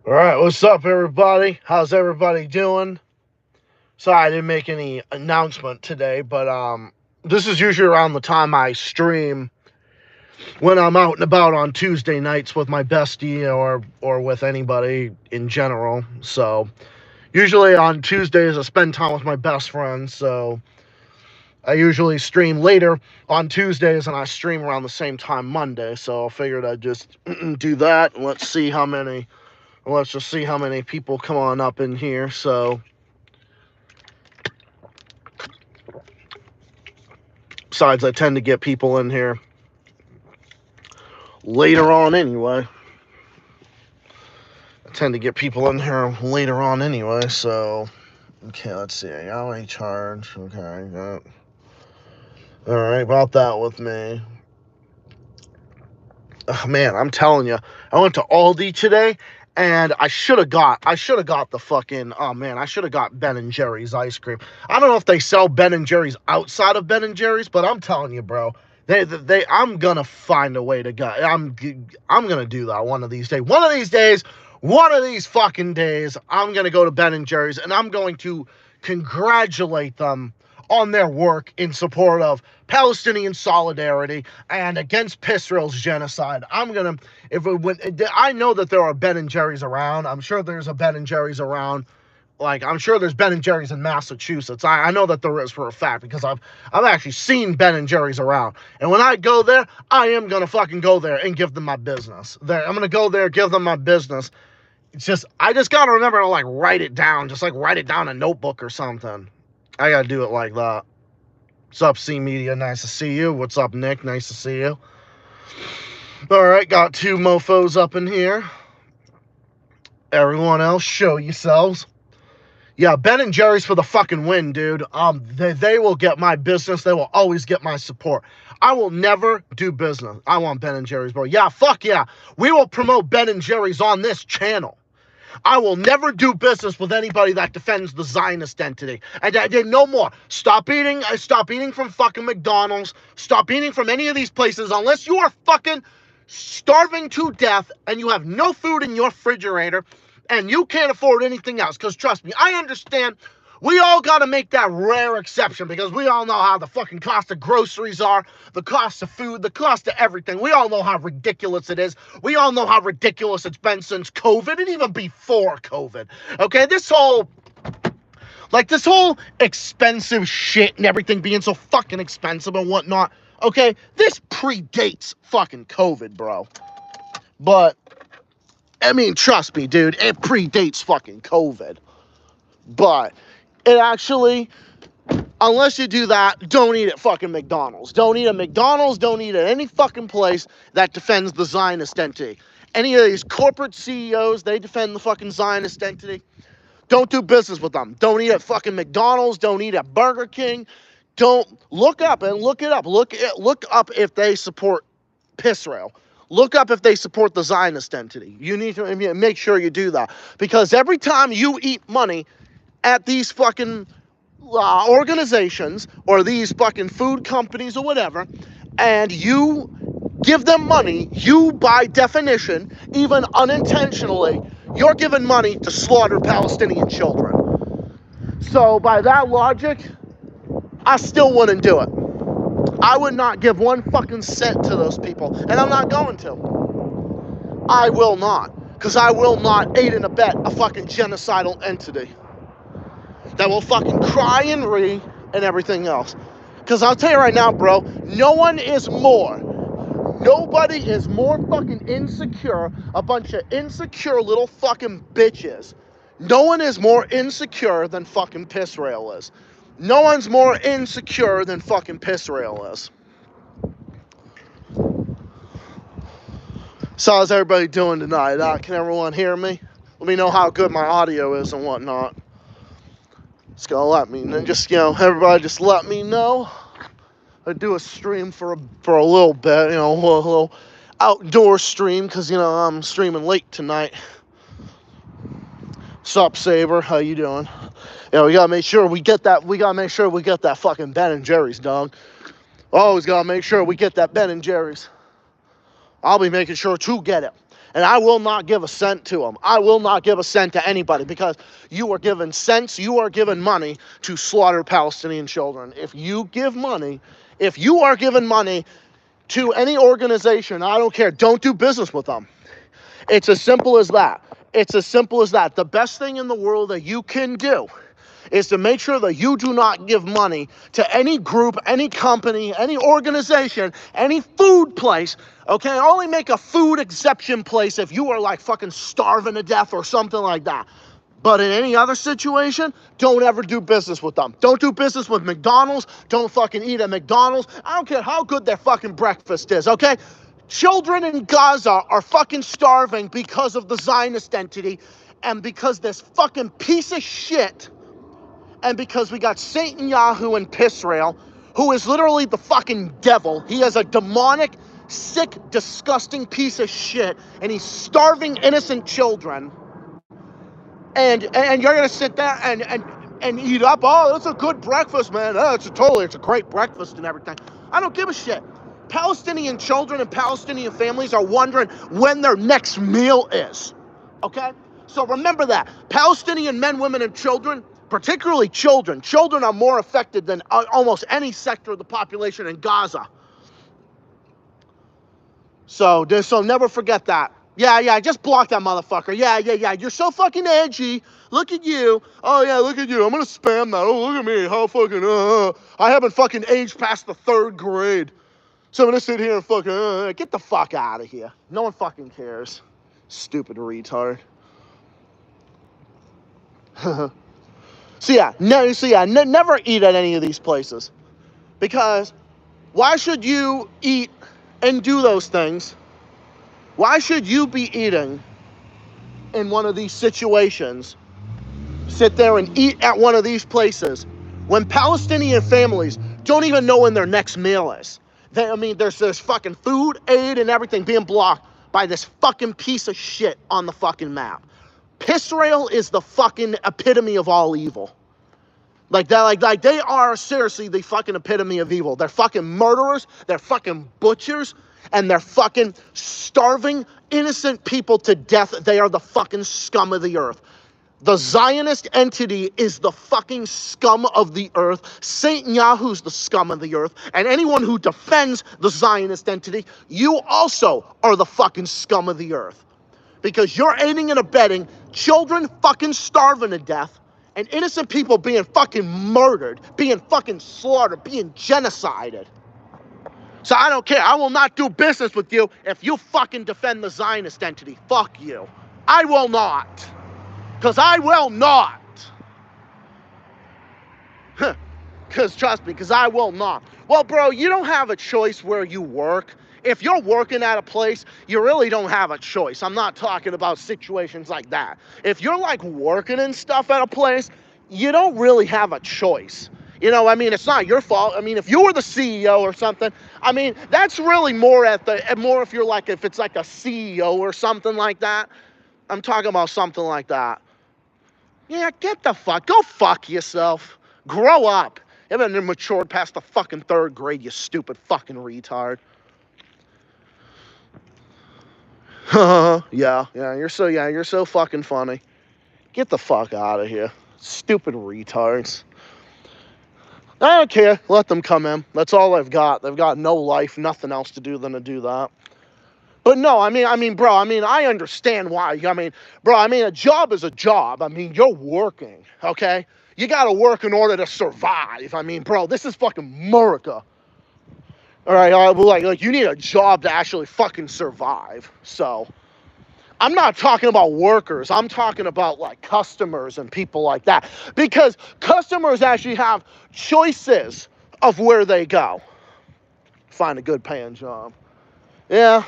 All right, what's up, everybody? How's everybody doing? Sorry, I didn't make any announcement today, but this is usually around the time I stream when I'm out and about on Tuesday nights with my bestie or with anybody in general. So usually on Tuesdays I spend time with my best friend. So I usually stream later on Tuesdays and I stream around the same time Monday. So I figured I'd just do that and let's just see how many people come on up in here. So besides, I tend to get people in here later on anyway. So okay, let's see. I already charge. Okay, all right, about that with me. Man, I'm telling you, I went to Aldi today, and I should have got the fucking. Oh man, I should have got Ben and Jerry's ice cream. I don't know if they sell Ben and Jerry's outside of Ben and Jerry's, but I'm telling you, bro, I'm gonna find a way to go. I'm gonna do that one of these days. One of these fucking days, I'm gonna go to Ben and Jerry's, and I'm going to congratulate them on their work in support of Palestinian solidarity and against Israel's genocide. I know that there are Ben and Jerry's around. I'm sure there's a Ben and Jerry's around. Like, I'm sure there's Ben and Jerry's in Massachusetts. I know that there is for a fact because I've actually seen Ben and Jerry's around. And when I go there, I am gonna fucking go there and give them my business. I'm gonna go there, give them my business. I just gotta remember to like write it down, just like write it down in a notebook or something. I gotta do it like that. What's up, C Media? Nice to see you. What's up, Nick? Nice to see you. All right, got two mofos up in here. Everyone else, show yourselves. Yeah, Ben and Jerry's for the fucking win, dude. They will get my business. They will always get my support. I will never do business. I want Ben and Jerry's, bro. Yeah, fuck yeah. We will promote Ben and Jerry's on this channel. I will never do business with anybody that defends the Zionist entity. And I did no more. Stop eating from fucking McDonald's. Stop eating from any of these places unless you are fucking starving to death and you have no food in your refrigerator and you can't afford anything else. Because trust me, I understand. We all got to make that rare exception because we all know how the fucking cost of groceries are, the cost of food, the cost of everything. We all know how ridiculous it is. We all know how ridiculous it's been since COVID and even before COVID. Okay, this whole expensive shit and everything being so fucking expensive and whatnot. Okay, this predates fucking COVID, bro. But, I mean, trust me, dude, it predates fucking COVID. But it actually, unless you do that, don't eat at fucking McDonald's. Don't eat at McDonald's. Don't eat at any fucking place that defends the Zionist entity. Any of these corporate CEOs, they defend the fucking Zionist entity. Don't do business with them. Don't eat at fucking McDonald's. Don't eat at Burger King. Don't look up and look it up. Look up if they support Israel. Look up if they support the Zionist entity. You need to make sure you do that. Because every time you eat money at these fucking organizations or these fucking food companies or whatever, and you give them money, you, by definition, even unintentionally, you're giving money to slaughter Palestinian children. So by that logic, I still wouldn't do it. I would not give one fucking cent to those people, and I'm not going to. I will not, because I will not aid and abet a fucking genocidal entity that will fucking cry and ree and everything else. Because I'll tell you right now, bro, nobody is more fucking insecure, a bunch of insecure little fucking bitches. No one is more insecure than fucking Israel is. No one's more insecure than fucking Israel is. So how's everybody doing tonight? Can everyone hear me? Let me know how good my audio is and whatnot. Just gonna let me, and just, everybody just let me know. I do a stream for a little bit, a little outdoor stream, because, I'm streaming late tonight. Sup, Saber? How you doing? We gotta make sure we get that fucking Ben and Jerry's, dog. Always gotta make sure we get that Ben and Jerry's. I'll be making sure to get it. And I will not give a cent to them. I will not give a cent to anybody because you are given cents, you are given money to slaughter Palestinian children. If you are given money to any organization, I don't care, don't do business with them. It's as simple as that. It's as simple as that. The best thing in the world that you can do is to make sure that you do not give money to any group, any company, any organization, any food place, okay? Only make a food exception place if you are like fucking starving to death or something like that. But in any other situation, don't ever do business with them. Don't do business with McDonald's. Don't fucking eat at McDonald's. I don't care how good their fucking breakfast is, okay? Children in Gaza are fucking starving because of the Zionist entity and because this fucking piece of shit and because we got Satan Yahoo and Pisrael, who is literally the fucking devil. He is a demonic, sick, disgusting piece of shit, and he's starving innocent children. And you're gonna sit there and eat up. Oh, that's a good breakfast, man. Oh, it's a great breakfast and everything. I don't give a shit. Palestinian children and Palestinian families are wondering when their next meal is. Okay? So remember that. Palestinian men, women, and children, particularly children. Children are more affected than almost any sector of the population in Gaza. So never forget that. Yeah, just block that motherfucker. Yeah. You're so fucking edgy. Look at you. Oh, yeah, look at you. I'm going to spam that. Oh, look at me. How fucking, I haven't fucking aged past the 3rd grade. So I'm going to sit here and fucking, get the fuck out of here. No one fucking cares. Stupid retard. Never eat at any of these places. Because why should you eat and do those things? Why should you be eating in one of these situations, sit there and eat at one of these places, when Palestinian families don't even know when their next meal is? There's fucking food, aid, and everything being blocked by this fucking piece of shit on the fucking map. Pisrael is the fucking epitome of all evil. Like they are seriously the fucking epitome of evil. They're fucking murderers, they're fucking butchers, and they're fucking starving innocent people to death. They are the fucking scum of the earth. The Zionist entity is the fucking scum of the earth. Satan Yahu's the scum of the earth. And anyone who defends the Zionist entity, you also are the fucking scum of the earth. Because you're aiding and abetting children fucking starving to death and innocent people being fucking murdered, being fucking slaughtered, being genocided. So I don't care. I will not do business with you if you fucking defend the Zionist entity. Fuck you. I will not. Because I will not. Because trust me, because I will not. Well, bro, you don't have a choice where you work. If you're working at a place, you really don't have a choice. I'm not talking about situations like that. If you're like working and stuff at a place, you don't really have a choice. It's not your fault. If you were the CEO or something, that's really more if it's like a CEO or something like that. I'm talking about something like that. Yeah, go fuck yourself. Grow up. You haven't matured past the fucking 3rd grade, you stupid fucking retard. Yeah, you're so fucking funny. Get the fuck out of here. Stupid retards. I don't care. Let them come in. That's all they've got. They've got no life, nothing else to do than to do that. But no, bro, I understand why. A job is a job. You're working, okay? You gotta work in order to survive. Bro, this is fucking America. All right, you need a job to actually fucking survive. So, I'm not talking about workers. I'm talking about like customers and people like that. Because customers actually have choices of where they go. Find a good paying job. Yeah.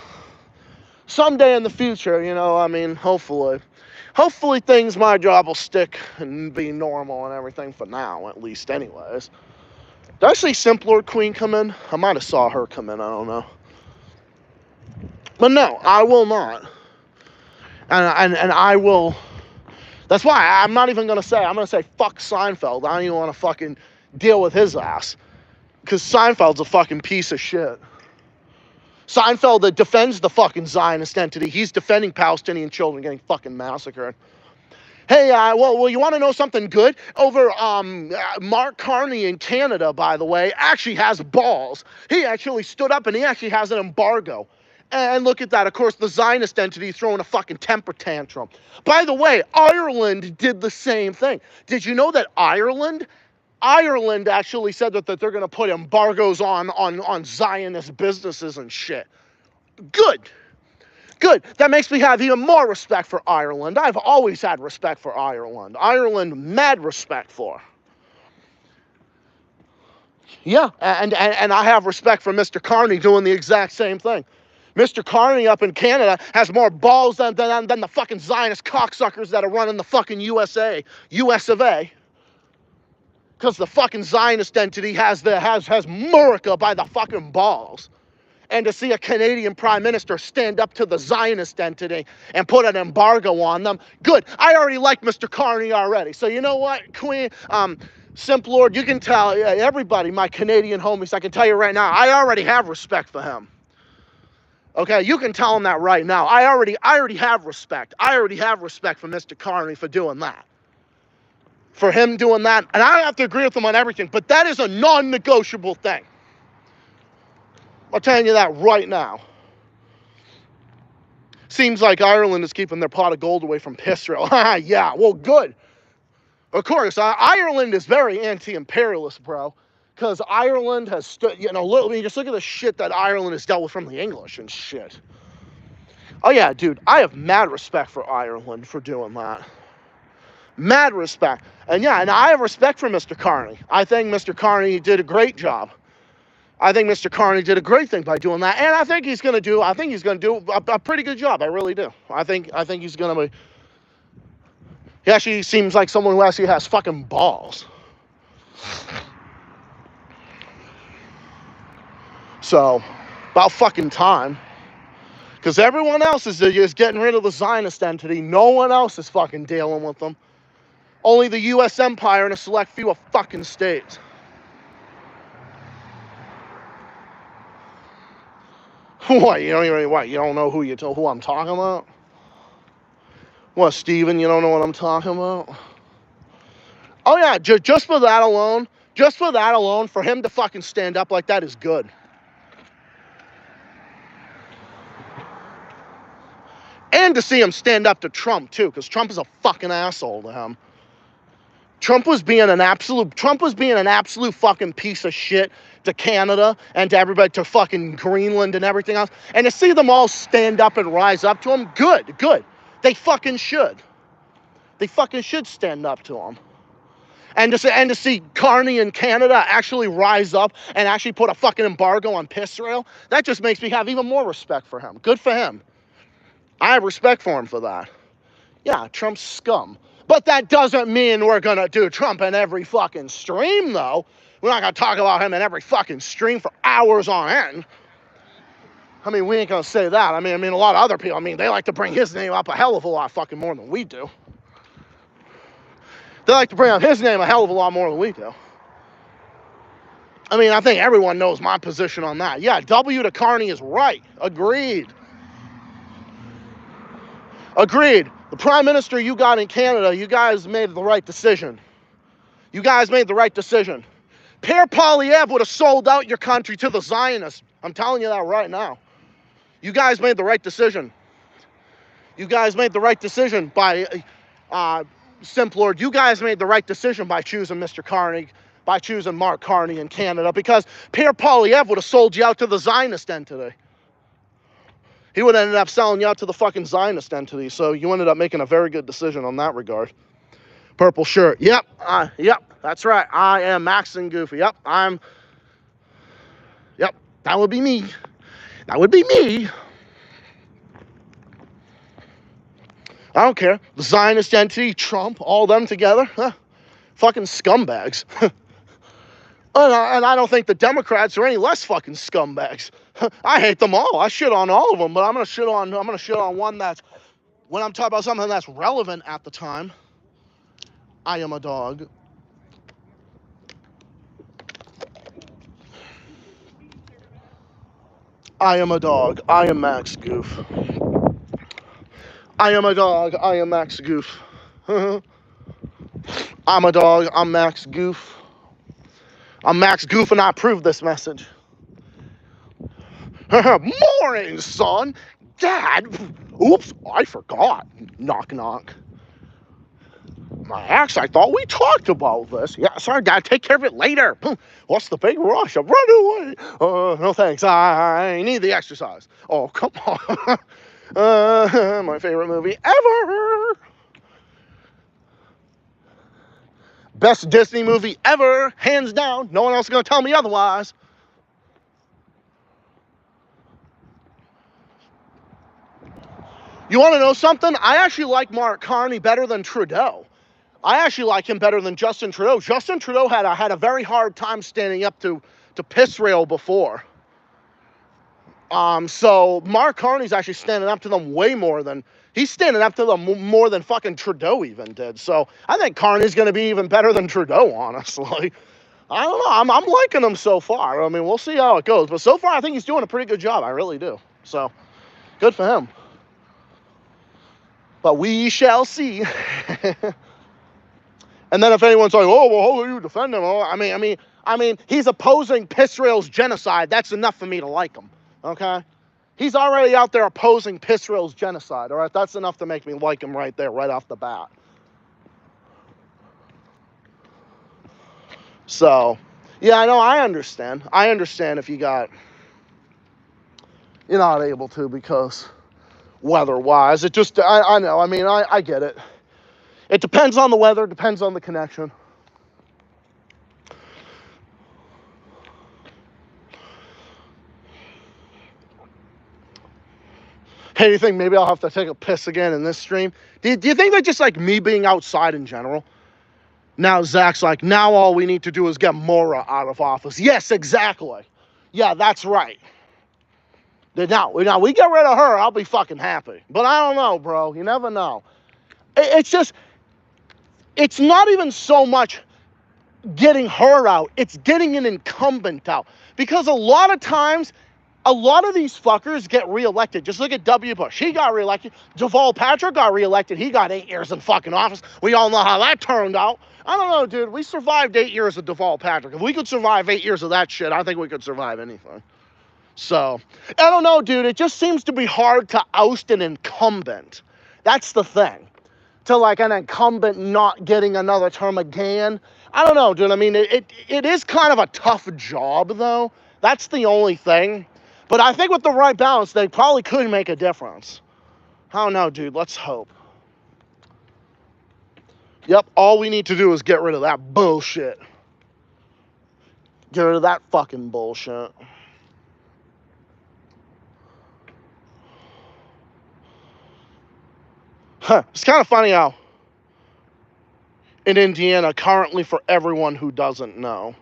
Someday in the future, hopefully my job will stick and be normal and everything for now, at least anyways. Did I see Simplord Queen come in? I might have saw her come in, I don't know. But no, I will not. And I will, that's why I'm not even going to say, I'm going to say fuck Seinfeld. I don't even want to fucking deal with his ass. Because Seinfeld's a fucking piece of shit. Seinfeld that defends the fucking Zionist entity. He's defending Palestinian children getting fucking massacred. Hey, well, you want to know something good? Mark Carney in Canada, by the way, actually has balls. He actually stood up and he actually has an embargo. And look at that. Of course, the Zionist entity throwing a fucking temper tantrum. By the way, Ireland did the same thing. Did you know that Ireland actually said that they're going to put embargoes on Zionist businesses and shit? Good. Good. That makes me have even more respect for Ireland. I've always had respect for Ireland. Ireland, mad respect for. Yeah, and I have respect for Mr. Carney doing the exact same thing. Mr. Carney up in Canada has more balls than the fucking Zionist cocksuckers that are running the fucking US of A. Because the fucking Zionist entity has America by the fucking balls. And to see a Canadian Prime Minister stand up to the Zionist entity and put an embargo on them, good. I already like Mr. Carney already. So you know what, Queen, Simp Lord, you can tell everybody, my Canadian homies, I can tell you right now, I already have respect for him. Okay, you can tell him that right now. I already have respect. I already have respect for Mr. Carney for doing that. For him doing that, and I don't have to agree with him on everything, but that is a non-negotiable thing. I'm telling you that right now. Seems like Ireland is keeping their pot of gold away from Israel. Yeah, well, good. Of course, Ireland is very anti-imperialist, bro. Because Ireland has stood, just look at the shit that Ireland has dealt with from the English and shit. Oh yeah, dude, I have mad respect for Ireland for doing that. Mad respect. And I have respect for Mr. Carney. I think Mr. Carney did a great job. I think Mr. Carney did a great thing by doing that, and I think he's going to do a pretty good job. I really do. I think he's going to be. He actually seems like someone who actually has fucking balls. So, about fucking time, because everyone else is getting rid of the Zionist entity. No one else is fucking dealing with them. Only the U.S. empire and a select few of fucking states. What, you don't know who I'm talking about? What, Steven, you don't know what I'm talking about? Oh yeah, just for that alone, for him to fucking stand up like that is good. And to see him stand up to Trump too, because Trump is a fucking asshole to him. Trump was being an absolute fucking piece of shit to Canada and to everybody, to fucking Greenland and everything else. And to see them all stand up and rise up to him, good. They fucking should. They fucking should stand up to him. And to see Carney in Canada actually rise up and actually put a fucking embargo on Israel, that just makes me have even more respect for him. Good for him. I have respect for him for that. Yeah, Trump's scum. But that doesn't mean we're going to do Trump in every fucking stream, though. We're not going to talk about him in every fucking stream for hours on end. I mean, we ain't going to say that. I mean, a lot of other people, they like to bring his name up a hell of a lot fucking more than we do. They like to bring up his name a hell of a lot more than we do. I mean, I think everyone knows my position on that. Yeah, W to Carney is right. Agreed. The Prime Minister you got in Canada, you guys made the right decision. Pierre Poilievre would have sold out your country to the Zionists. I'm telling you that right now. You guys made the right decision. By, Simp Lord, you guys made the right decision by choosing Mr. Carney, by choosing Mark Carney in Canada, because Pierre Poilievre would have sold you out to the Zionist entity. He would have ended up selling you out to the fucking Zionist entity, so you ended up making a very good decision on that regard. Purple shirt. Yep, that's right. I am Max and Goofy. Yep, that would be me. I don't care. The Zionist entity, Trump, all them together. Fucking scumbags. And I don't think the Democrats are any less fucking scumbags. I hate them all. I shit on all of them, but I'm gonna shit on one that's, when I'm talking about something that's relevant at the time. I am a dog. I am a dog. I am Max Goof. I am a dog. I am Max Goof. I'm a dog. I'm Max Goof. I'm Max Goof and I approve this message. Morning, son. Dad. Oops, I forgot. Knock, knock. My ex, I thought we talked about this. Yeah, sorry, Dad. Take care of it later. What's the big rush? I'm running away. No thanks. I need the exercise. Oh, come on. My favorite movie ever. Best Disney movie ever. Hands down. No one else is going to tell me otherwise. You want to know something? I actually like Mark Carney better than Trudeau. I actually like him better than Justin Trudeau. Justin Trudeau had a very hard time standing up to piss rail before. So Mark Carney's actually standing up to them way more than he's standing up to them more than fucking Trudeau even did. So I think Carney's going to be even better than Trudeau, honestly. I don't know. I'm liking him so far. I mean, we'll see how it goes. But so far, I think he's doing a pretty good job. I really do. So good for him. But we shall see. And then if anyone's like, oh, well, how do you defend him? Oh, I mean, he's opposing Israel's genocide. That's enough for me to like him, okay? He's already out there opposing Israel's genocide, all right? That's enough to make me like him right there, right off the bat. So, yeah, I know, I understand. I understand if you're not able to because weather-wise, it just, I know, I mean, I get it. It depends on the weather, depends on the connection. Hey, do you think maybe I'll have to take a piss again in this stream? Do you think that's just like me being outside in general? Now Zach's like, now all we need to do is get Maura out of office. Yes, exactly. Yeah, that's right. Now we get rid of her, I'll be fucking happy. But I don't know, bro. You never know. It's just, it's not even so much getting her out. It's getting an incumbent out. Because a lot of times, a lot of these fuckers get reelected. Just look at W. Bush. He got reelected. Deval Patrick got reelected. He got 8 years in fucking office. We all know how that turned out. I don't know, dude. We survived 8 years of Deval Patrick. If we could survive 8 years of that shit, I think we could survive anything. So, I don't know, dude. It just seems to be hard to oust an incumbent. That's the thing. To like an incumbent not getting another term again. I don't know, dude. I mean, it is kind of a tough job, though. That's the only thing. But I think with the right balance, they probably could make a difference. I don't know, dude. Let's hope. Yep, all we need to do is get rid of that bullshit. Get rid of that fucking bullshit. It's kind of funny how in Indiana, currently for everyone who doesn't know.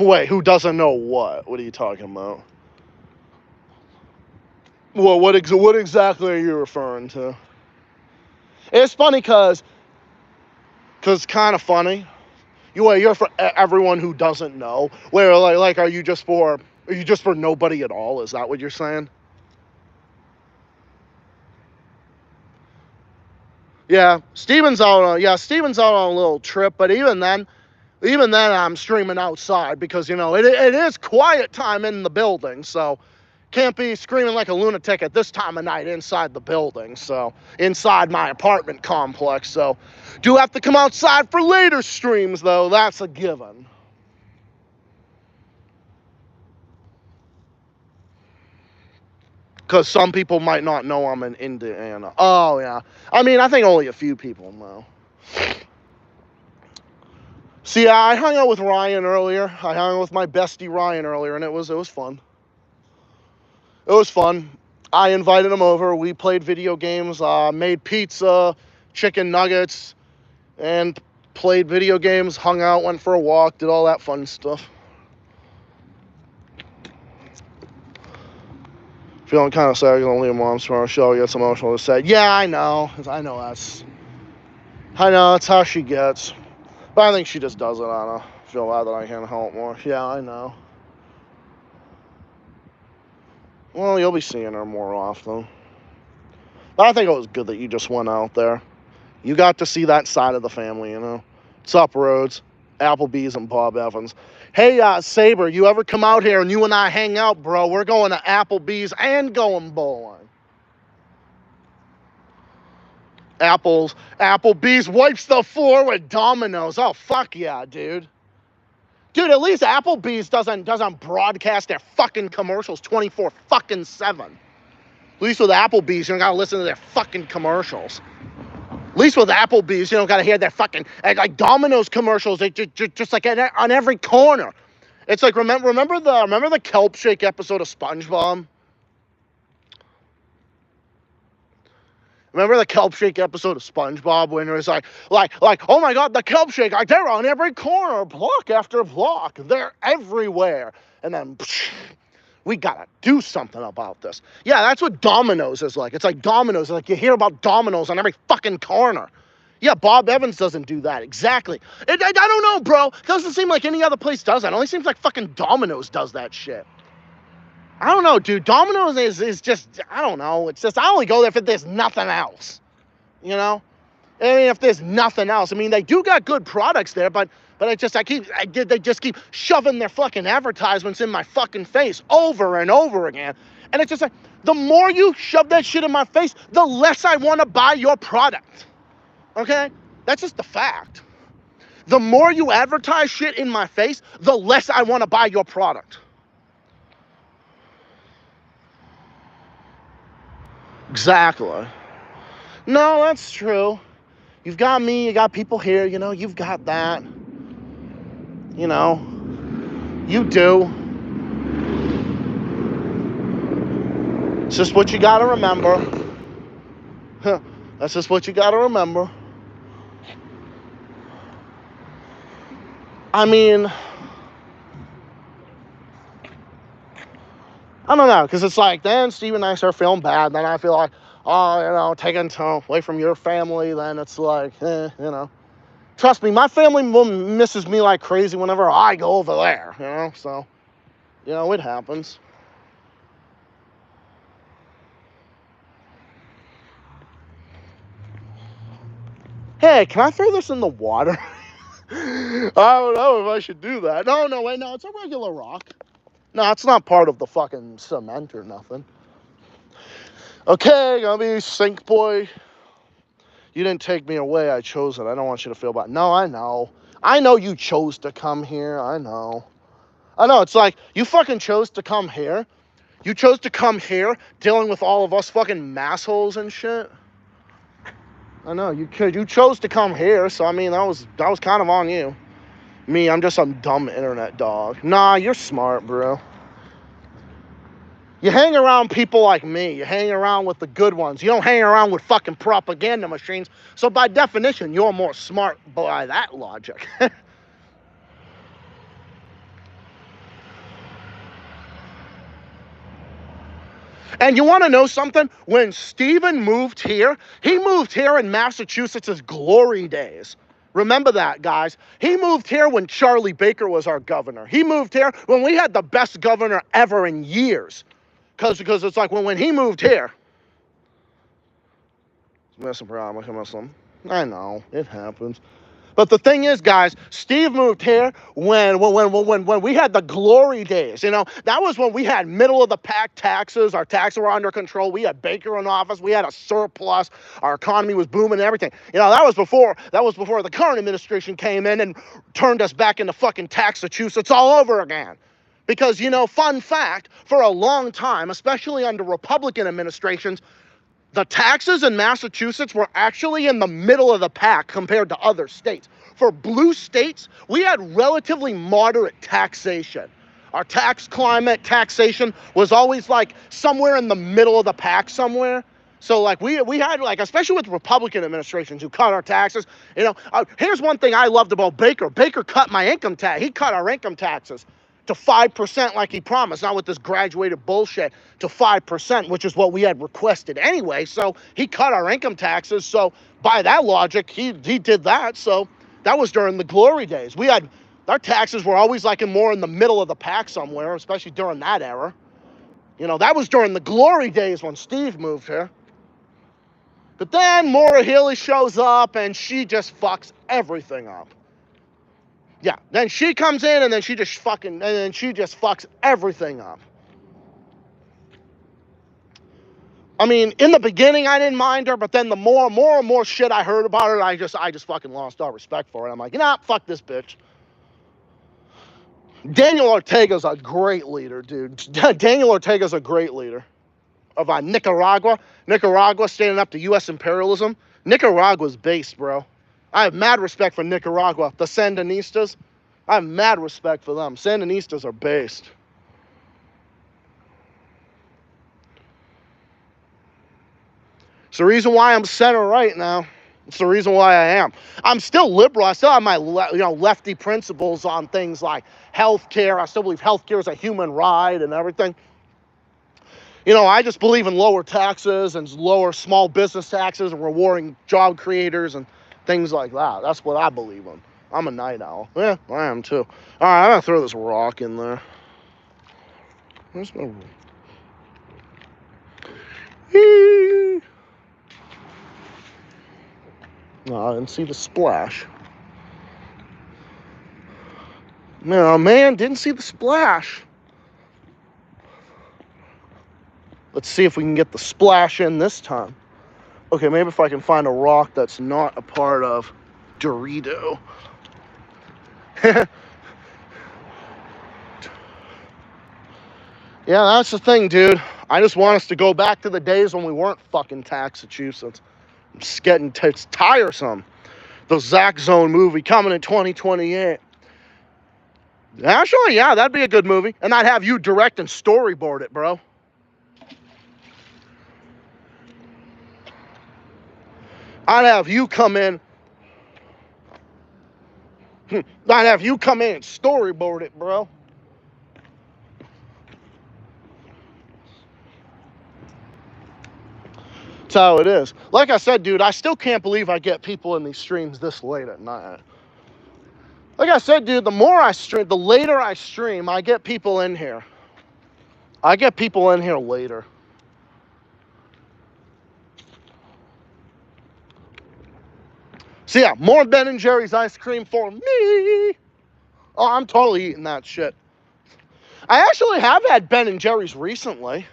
Wait, who doesn't know what? What are you talking about? Well, what exactly are you referring to? It's funny because kind of funny. You're for everyone who doesn't know. Where like are you just for nobody at all? Is that what you're saying? Yeah, Steven's out on a little trip, but even then I'm streaming outside because it is quiet time in the building, so can't be screaming like a lunatic at this time of night inside the building, so inside my apartment complex. So do have to come outside for later streams, though. That's a given. Because some people might not know I'm in Indiana. Oh, yeah. I mean, I think only a few people know. See, I hung out with Ryan earlier. I hung out with my bestie Ryan earlier, and it was fun. It was fun. I invited him over. We played video games, made pizza, chicken nuggets, and played video games, hung out, went for a walk, did all that fun stuff. Feeling kind of sad gonna leave Mom's tomorrow. She gets emotional to say, yeah, I know that's how she gets. But I think she just does it. I don't feel bad that I can't help more. Yeah, I know. Well, you'll be seeing her more often. But I think it was good that you just went out there. You got to see that side of the family, you know. What's up, Rhodes? Applebee's and Bob Evans. Hey, Saber, you ever come out here and you and I hang out, bro? We're going to Applebee's and going bowling. Applebee's wipes the floor with Domino's. Oh, fuck yeah, dude. Dude, at least Applebee's doesn't broadcast their fucking commercials 24-7. At least with Applebee's, you don't gotta listen to their fucking commercials. At least with Applebee's, you don't gotta hear their fucking, like Domino's commercials, they just like on every corner. It's like, remember the Kelp Shake episode of SpongeBob? Remember the Kelp Shake episode of SpongeBob when it was like, oh my God, the Kelp Shake, like they're on every corner, block after block. They're everywhere. And then, we gotta do something about this. Yeah, that's what Domino's is like. It's like Domino's, like you hear about Domino's on every fucking corner. Yeah, Bob Evans doesn't do that. Exactly. I don't know, bro. It doesn't seem like any other place does that. It only seems like fucking Domino's does that shit. I don't know, dude. Domino's is just, I don't know. It's just, I only go there if there's nothing else. You know? I mean, if there's nothing else. I mean, they do got good products there, but they just keep shoving their fucking advertisements in my fucking face over and over again. And it's just like, the more you shove that shit in my face, the less I want to buy your product. Okay? That's just the fact. The more you advertise shit in my face, the less I want to buy your product. Exactly. No, that's true. You've got me, you got people here, you know, you've got that. You know, you do. It's just what you gotta remember. That's just what you gotta remember. I mean, I don't know, because it's like, then Steve and I start feeling bad, then I feel like, oh, you know, taking away from your family, then it's like, you know. Trust me, my family misses me like crazy whenever I go over there, you know, so, you know, it happens. Hey, can I throw this in the water? I don't know if I should do that. No, wait, no, it's a regular rock. No, it's not part of the fucking cement or nothing. Okay, gonna be Sink Boy. You didn't take me away, I chose it. I don't want you to feel bad. No, I know. I know you chose to come here, I know. It's like, you fucking chose to come here. You chose to come here dealing with all of us fucking massholes and shit. I know, you chose to come here, so I mean, that was kind of on you. Me, I'm just some dumb internet dog. Nah, you're smart, bro. You hang around people like me. You hang around with the good ones. You don't hang around with fucking propaganda machines. So by definition, you're more smart by that logic. And you want to know something? When Stephen moved here, he moved here in Massachusetts' glory days. Remember that, guys. He moved here when Charlie Baker was our governor. He moved here when we had the best governor ever in years. Because it's like when he moved here. I know, it happens. But the thing is, guys, Steve moved here when we had the glory days. You know, that was when we had middle of the pack taxes. Our taxes were under control. We had Baker in office. We had a surplus. Our economy was booming and everything. You know, that was before the current administration came in and turned us back into fucking Taxachusetts all over again. Because, you know, fun fact, for a long time, especially under Republican administrations, the taxes in Massachusetts were actually in the middle of the pack compared to other states. For blue states, we had relatively moderate taxation. Our tax climate, taxation was always like somewhere in the middle of the pack somewhere. So like we had like, especially with Republican administrations who cut our taxes, you know, here's one thing I loved about Baker. Baker cut my income tax. He cut our income taxes to 5% like he promised, not with this graduated bullshit, to 5%, which is what we had requested anyway. So he cut our income taxes. So by that logic, he did that. So that was during the glory days. Our taxes were always like more in the middle of the pack somewhere, especially during that era. You know, that was during the glory days when Steve moved here. But then Maura Healey shows up and she just fucks everything up. Yeah, then she comes in and then she just fucks everything up. I mean, in the beginning I didn't mind her, but then the more and more shit I heard about her, I just fucking lost all respect for her. I'm like, nah, fuck this bitch. Daniel Ortega's a great leader, dude. Daniel Ortega's a great leader. Of Nicaragua standing up to U.S. imperialism. Nicaragua's based, bro. I have mad respect for Nicaragua. The Sandinistas, I have mad respect for them. Sandinistas are based. It's the reason why I'm center right now. It's the reason why I am. I'm still liberal. I still have my lefty principles on things like healthcare. I still believe healthcare is a human right and everything. You know, I just believe in lower taxes and lower small business taxes and rewarding job creators and things like that. That's what I believe in. I'm a night owl. Yeah, I am too. All right, I'm going to throw this rock in there. There's no... No, I didn't see the splash. No, man, didn't see the splash. Let's see if we can get the splash in this time. Okay, maybe if I can find a rock that's not a part of Dorito. Yeah, that's the thing, dude. I just want us to go back to the days when we weren't fucking Massachusetts. It's getting it's tiresome. The Zach Zone movie coming in 2028. Actually, yeah, that'd be a good movie. And I'd have you direct and storyboard it, bro. I'd have you come in. I'd have you come in and storyboard it, bro. That's how it is. Like I said, dude, I still can't believe I get people in these streams this late at night. Like I said, dude, the more I stream, the later I stream, I get people in here. I get people in here later. So yeah, more Ben & Jerry's ice cream for me. Oh, I'm totally eating that shit. I actually have had Ben & Jerry's recently.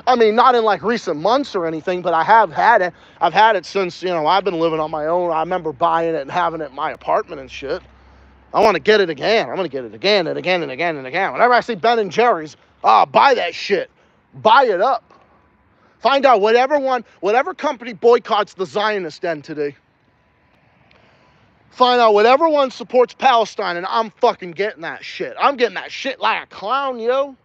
I mean, not in like recent months or anything, but I have had it. I've had it since, you know, I've been living on my own. I remember buying it and having it in my apartment and shit. I want to get it again. I'm going to get it again and again and again and again. Whenever I see Ben & Jerry's, buy that shit. Buy it up. Find out whatever company boycotts the Zionist entity. Find out whatever one supports Palestine, and I'm fucking getting that shit. I'm getting that shit like a clown, yo.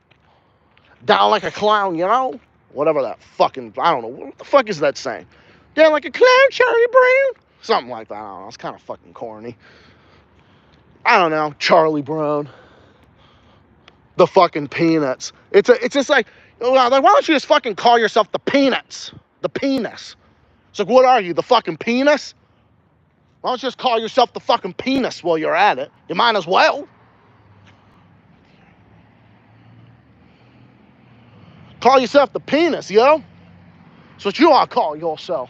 Down like a clown, you know? Whatever that fucking, I don't know. What the fuck is that saying? Down like a clown, Charlie Brown? Something like that. I don't know. It's kind of fucking corny. I don't know. Charlie Brown. The fucking Peanuts. It's just like, why don't you just fucking call yourself the Peanuts? The penis. It's like, what are you, the fucking penis? Why don't you just call yourself the fucking penis while you're at it? You might as well. Call yourself the penis, yo. That's what you all call yourself.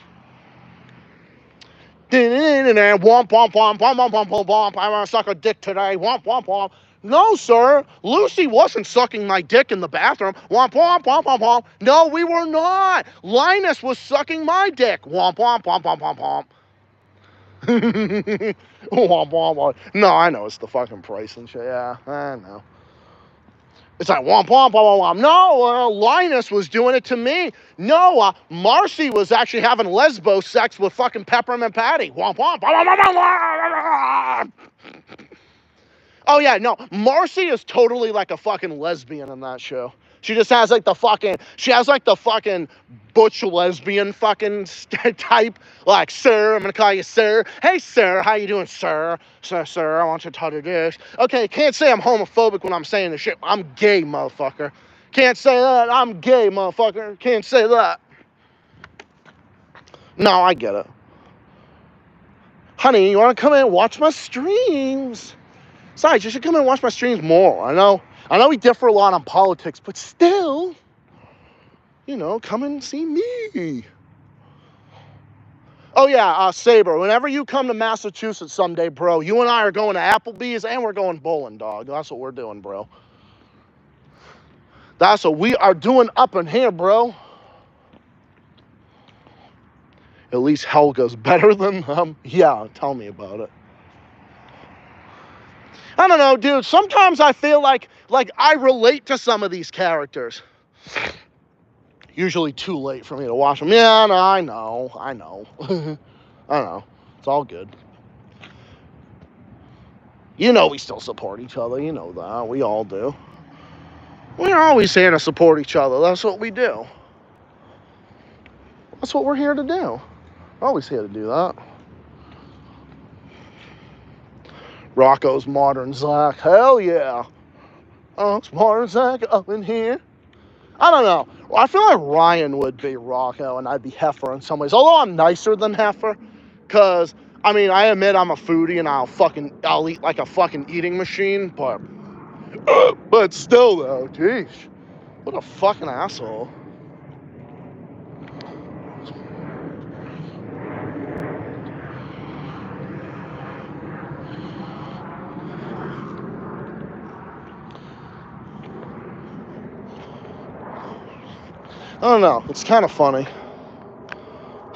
Womp, womp, womp, womp, womp, womp, womp, womp. I want to suck a dick today. Womp, womp, womp. No, sir. Lucy wasn't sucking my dick in the bathroom. Womp, womp, womp, womp, womp. No, we were not. Linus was sucking my dick. Womp, womp, womp, womp, womp, womp. Womp, womp, womp. No, I know it's the fucking price and shit. Yeah, I know. It's like womp, womp, womp, womp. No, Linus was doing it to me. No, Marcy was actually having lesbo sex with fucking Peppermint Patty. Womp, womp, womp, womp, womp, womp. Oh, yeah, no. Marcy is totally like a fucking lesbian in that show. She just has like the fucking, butch lesbian fucking type. Like, sir, I'm gonna call you sir. Hey, sir, how you doing, sir? Sir, I want you to touch this. Okay, can't say I'm homophobic when I'm saying this shit. I'm gay, motherfucker. Can't say that. I'm gay, motherfucker. Can't say that. No, I get it. Honey, you wanna come in and watch my streams? Besides, you should come in and watch my streams more. I know we differ a lot on politics, but still, come and see me. Oh, yeah, Saber, whenever you come to Massachusetts someday, bro, you and I are going to Applebee's and we're going bowling, dog. That's what we're doing, bro. That's what we are doing up in here, bro. At least Helga's better than them. Yeah, tell me about it. I don't know, dude. Sometimes I feel like I relate to some of these characters. Usually too late for me to watch them. Yeah, no, I know. I know. It's all good. We still support each other. You know that. We all do. We're always here to support each other. That's what we do. That's what we're here to do. Always here to do that. Rocco's Modern Zach. Hell yeah. Oh, it's Modern Zach up in here. I don't know. I feel like Ryan would be Rocco and I'd be Heifer in some ways. Although I'm nicer than Heifer. Because, I admit I'm a foodie and I'll eat like a fucking eating machine. But still though, jeez. What a fucking asshole. I don't know. It's kind of funny.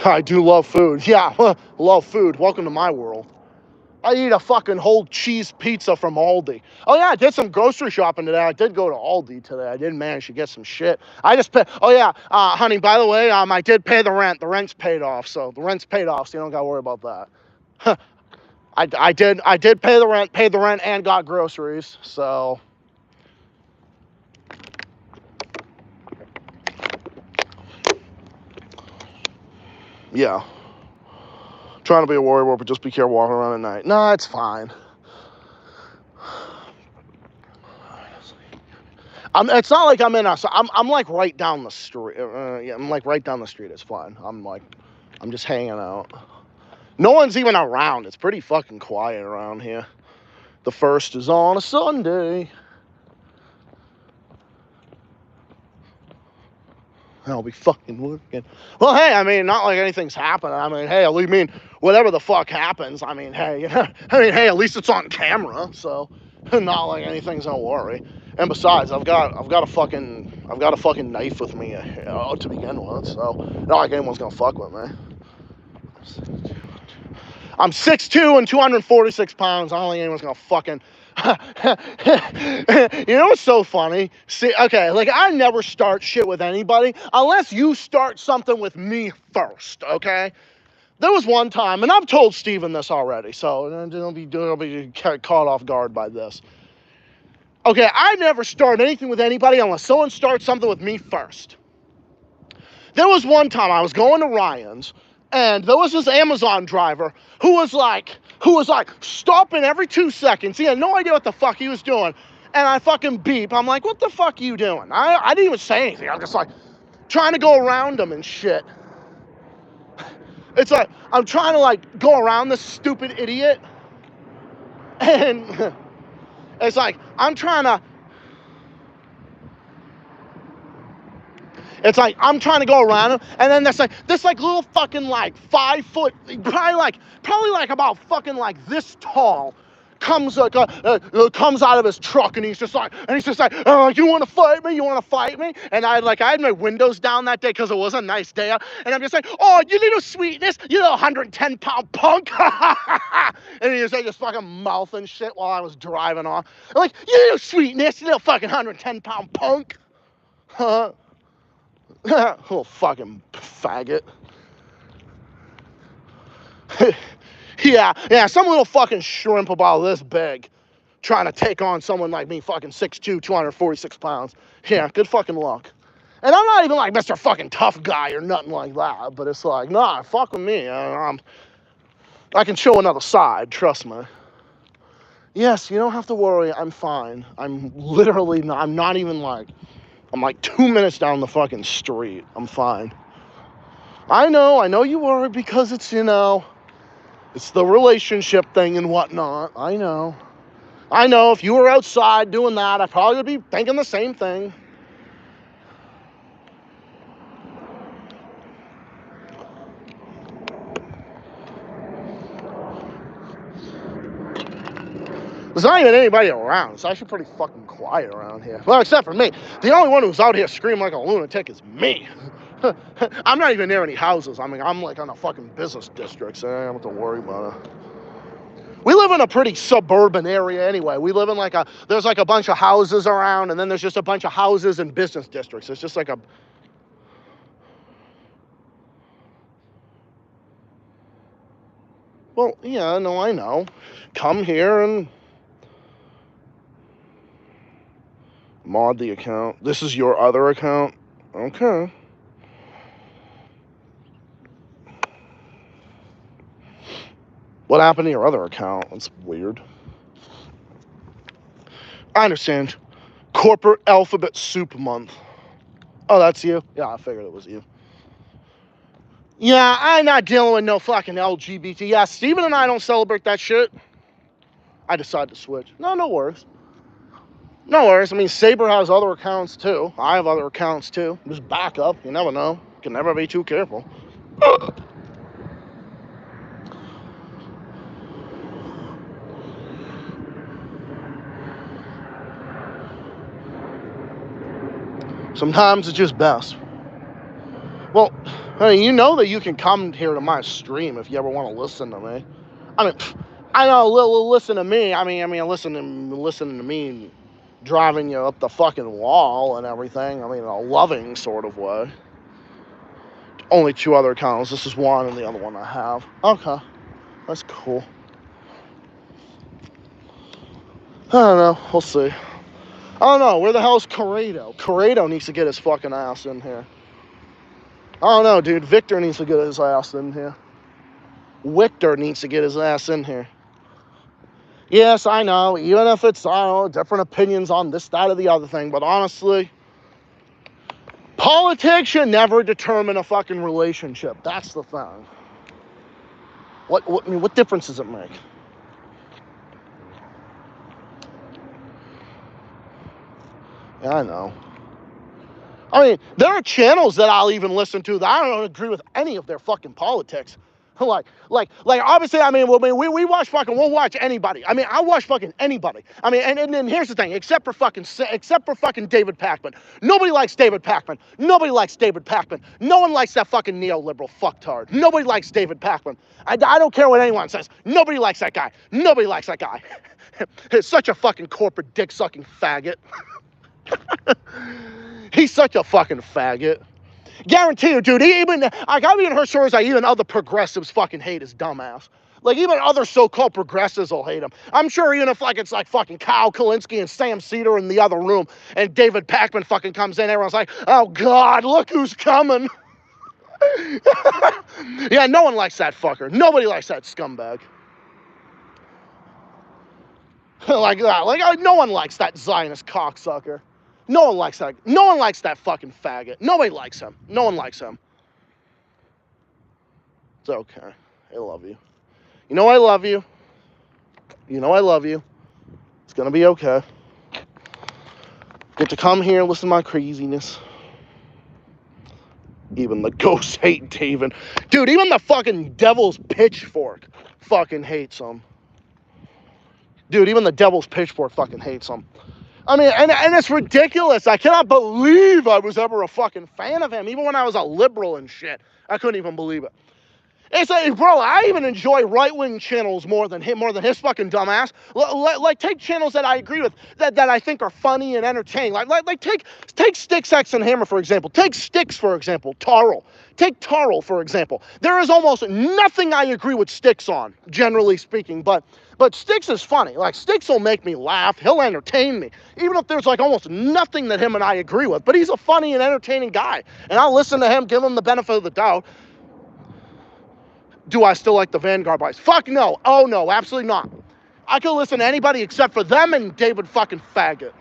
I do love food. Yeah, love food. Welcome to my world. I eat a fucking whole cheese pizza from Aldi. Oh, yeah, I did some grocery shopping today. I did go to Aldi today. I did manage to get some shit. I just paid. Oh, yeah, honey, by the way, I did pay the rent. The rent's paid off, so you don't got to worry about that. I did pay the rent, and got groceries, so... Yeah. Trying to be a warrior, but just be careful walking around at night. Nah, it's fine. It's not like I'm in a... I'm like right down the street. Yeah, I'm like right down the street. It's fine. I'm just hanging out. No one's even around. It's pretty fucking quiet around here. The first is on a Sunday. I'll be fucking working. Well, hey, not like anything's happening. Hey, whatever the fuck happens, hey, at least it's on camera, so not like anything's gonna worry. And besides, I've got a fucking knife with me to begin with, so not like anyone's gonna fuck with me. I'm 6'2" and 246 pounds. I don't think anyone's gonna fucking... You know what's so funny? See, okay, I never start shit with anybody unless you start something with me first, okay? There was one time, and I've told Steven this already, so don't be caught off guard by this. Okay, I never start anything with anybody unless someone starts something with me first. There was one time I was going to Ryan's, and there was this Amazon driver who was like stopping every 2 seconds. He had no idea what the fuck he was doing. And I fucking beep. I'm like, what the fuck are you doing? I didn't even say anything. I was just trying to go around him and shit. It's I'm trying to go around this stupid idiot. And it's I'm trying to... It's I'm trying to go around him, and then this little fucking 5 foot, probably about fucking this tall, comes out of his truck, and he's just like, you want to fight me? You want to fight me? And I had my windows down that day because it was a nice day out, and I'm just like, oh, you little sweetness, you little 110-pound punk, and he was just fucking mouthing shit while I was driving off. I'm like, you little sweetness, you little fucking 110-pound punk, huh? Little fucking faggot. yeah, some little fucking shrimp about this big trying to take on someone like me, fucking 6'2", 246 pounds. Yeah, good fucking luck. And I'm not even Mr. fucking tough guy or nothing like that, but it's nah, fuck with me. I can show another side, trust me. Yes, you don't have to worry, I'm fine. I'm literally not, I'm not even I'm 2 minutes down the fucking street. I'm fine. I know you worry because it's, it's the relationship thing and whatnot. I know if you were outside doing that, I probably would be thinking the same thing. There's not even anybody around. It's actually pretty fucking quiet around here. Well, except for me. The only one who's out here screaming like a lunatic is me. I'm not even near any houses. I mean, I'm like on a fucking business district, so I don't have to worry about it. We live in a pretty suburban area anyway. We live in like there's like a bunch of houses around, and then there's just a bunch of houses and business districts. It's just like a... Well, yeah, no, I know. Come here and mod the account. This is your other account? Okay. What happened to your other account? That's weird. I understand. Corporate Alphabet Soup Month. Oh, that's you? Yeah, I figured it was you. Yeah, I'm not dealing with no fucking LGBT. Yeah, Steven and I don't celebrate that shit. I decided to switch. No worries. No worries. I mean, Saber has other accounts too. I have other accounts too. Just back up. You never know. You can never be too careful. Sometimes it's just best. Well, honey, you know that you can come here to my stream if you ever want to listen to me. I mean, I know, listen to me. I mean, listening to me driving you up the fucking wall and everything. I mean, in a loving sort of way. Only 2 other accounts. This is one and the other one I have. Okay. That's cool. I don't know. We'll see. I don't know. Where the hell's Corrado? Corrado needs to get his fucking ass in here. I don't know, dude. Victor needs to get his ass in here. Victor needs to get his ass in here. Yes, I know. Even if it's, I don't know, different opinions on this, that, or the other thing. But honestly, politics should never determine a fucking relationship. That's the thing. What difference does it make? Yeah, I know. I mean, there are channels that I'll even listen to that I don't agree with any of their fucking politics. Like, obviously, I mean, we watch fucking, we'll watch anybody. I mean, I'll watch fucking anybody. I mean, and here's the thing, except for fucking David Pakman. Nobody likes David Pakman. Nobody likes David Pakman. No one likes that fucking neoliberal fucktard. Nobody likes David Pakman. I don't care what anyone says. Nobody likes that guy. Nobody likes that guy. He's such a fucking corporate dick-sucking faggot. He's such a fucking faggot. Guarantee you, dude. I've even heard stories that even other progressives fucking hate his dumbass. Like, even other so-called progressives will hate him. I'm sure even if, like, it's like fucking Kyle Kalinske and Sam Cedar in the other room and David Pakman fucking comes in, everyone's like, oh, God, look who's coming. Yeah, no one likes that fucker. Nobody likes that scumbag. like, no one likes that Zionist cocksucker. No one likes that. No one likes that fucking faggot. Nobody likes him. No one likes him. It's okay. I love you. You know I love you. You know I love you. It's gonna be okay. Get to come here and listen to my craziness. Even the ghosts hate David. Dude, even the fucking devil's pitchfork fucking hates him. Dude, even the devil's pitchfork fucking hates him. I mean, and it's ridiculous. I cannot believe I was ever a fucking fan of him. Even when I was a liberal and shit, I couldn't even believe it. It's like, bro, I even enjoy right-wing channels more than his fucking dumbass. Like, take channels that I agree with, that I think are funny and entertaining. Like take Sticks, X, and Hammer, for example. Take Sticks, for example. Tarl. Take Tarl, for example. There is almost nothing I agree with Sticks on, generally speaking, but Sticks is funny. Like, Sticks will make me laugh. He'll entertain me. Even if there's, like, almost nothing that him and I agree with. But he's a funny and entertaining guy. And I'll listen to him, give him the benefit of the doubt. Do I still like the Vanguard boys? Fuck no. Oh, no. Absolutely not. I could listen to anybody except for them and David fucking faggot.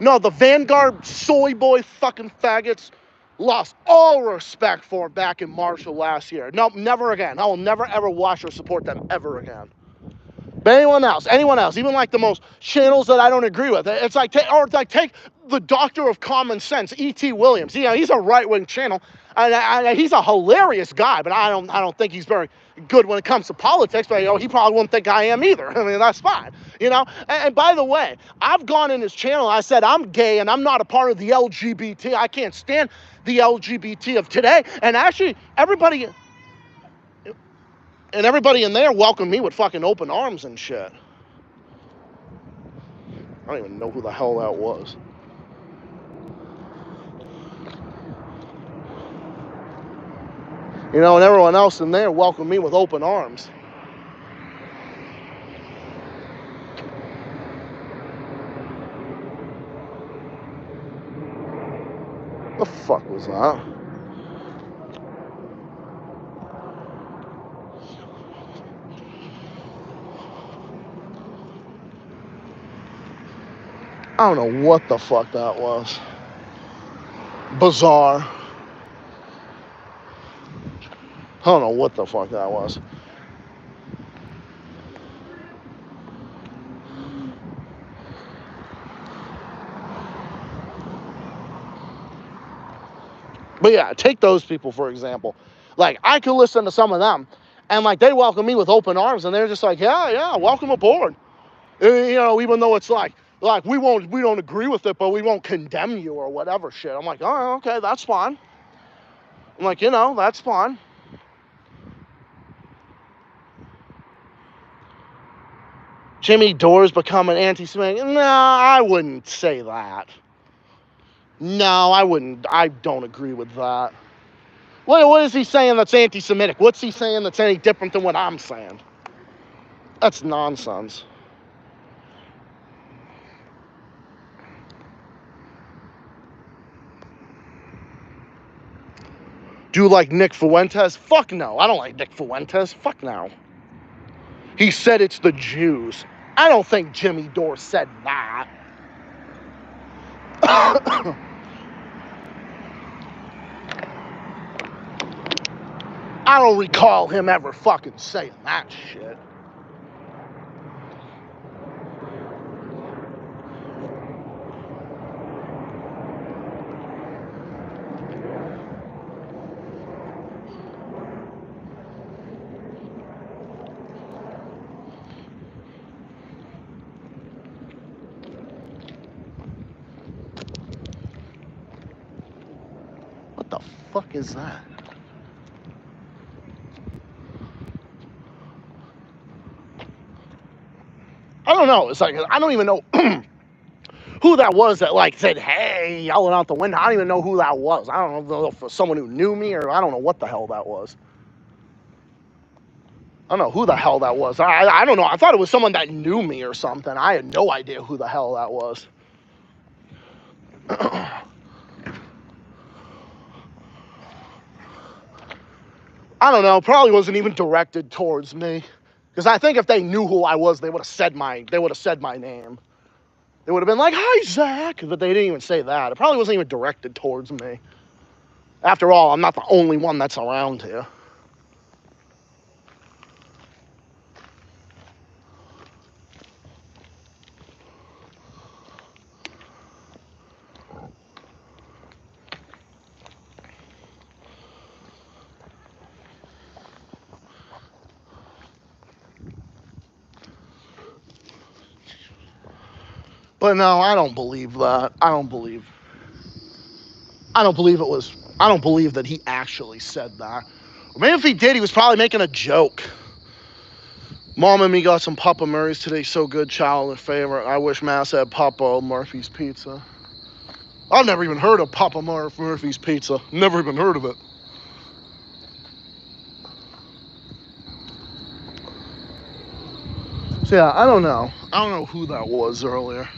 No, the Vanguard soy boy fucking faggots lost all respect for him back in March of last year. No, never again. I will never, ever watch or support them ever again. But anyone else, even like the most channels that I don't agree with, it's like, take the doctor of common sense, E.T. Williams. You know, he's a right-wing channel, and he's a hilarious guy, but I don't think he's very good when it comes to politics, but, you know, he probably wouldn't think I am either. I mean, that's fine, you know? And by the way, I've gone in his channel, and I said, I'm gay, and I'm not a part of the LGBT. I can't stand the LGBT of today. And actually, everybody in there welcomed me with fucking open arms and shit. I don't even know who the hell that was. You know, and everyone else in there welcomed me with open arms. The fuck was that? I don't know what the fuck that was. Bizarre. I don't know what the fuck that was. But yeah, take those people, for example. Like, I could listen to some of them, and, like, they welcome me with open arms, and they're just like, yeah, welcome aboard. You know, even though it's like we don't agree with it, but we won't condemn you or whatever shit. I'm like, oh, okay, that's fine. I'm like, you know, that's fine. Jimmy Dore's become an anti-Semitic. No, I wouldn't say that. No, I wouldn't. I don't agree with that. What is he saying that's anti-Semitic? What's he saying that's any different than what I'm saying? That's nonsense. Do you like Nick Fuentes? Fuck no. I don't like Nick Fuentes. Fuck no. He said it's the Jews. I don't think Jimmy Dore said that. I don't recall him ever fucking saying that shit. What the fuck is that? I don't know. It's like, I don't even know who that was that, like, said, hey, yelling out the window. I don't even know who that was. I don't know if it was someone who knew me, or I don't know what the hell that was. I don't know who the hell that was. I don't know. I thought it was someone that knew me or something. I had no idea who the hell that was. I don't know. Probably wasn't even directed towards me. Because I think if they knew who I was, they would have said my name. They would have been like, hi, Zach. But they didn't even say that. It probably wasn't even directed towards me. After all, I'm not the only one that's around here. But no, I don't believe that. I don't believe that he actually said that. Or maybe if he did, he was probably making a joke. Mom and me got some Papa Murray's today. So good, childhood favorite. I wish Mass had Papa Murphy's Pizza. I've never even heard of Papa Murphy's Pizza. Never even heard of it. So yeah, I don't know. I don't know who that was earlier.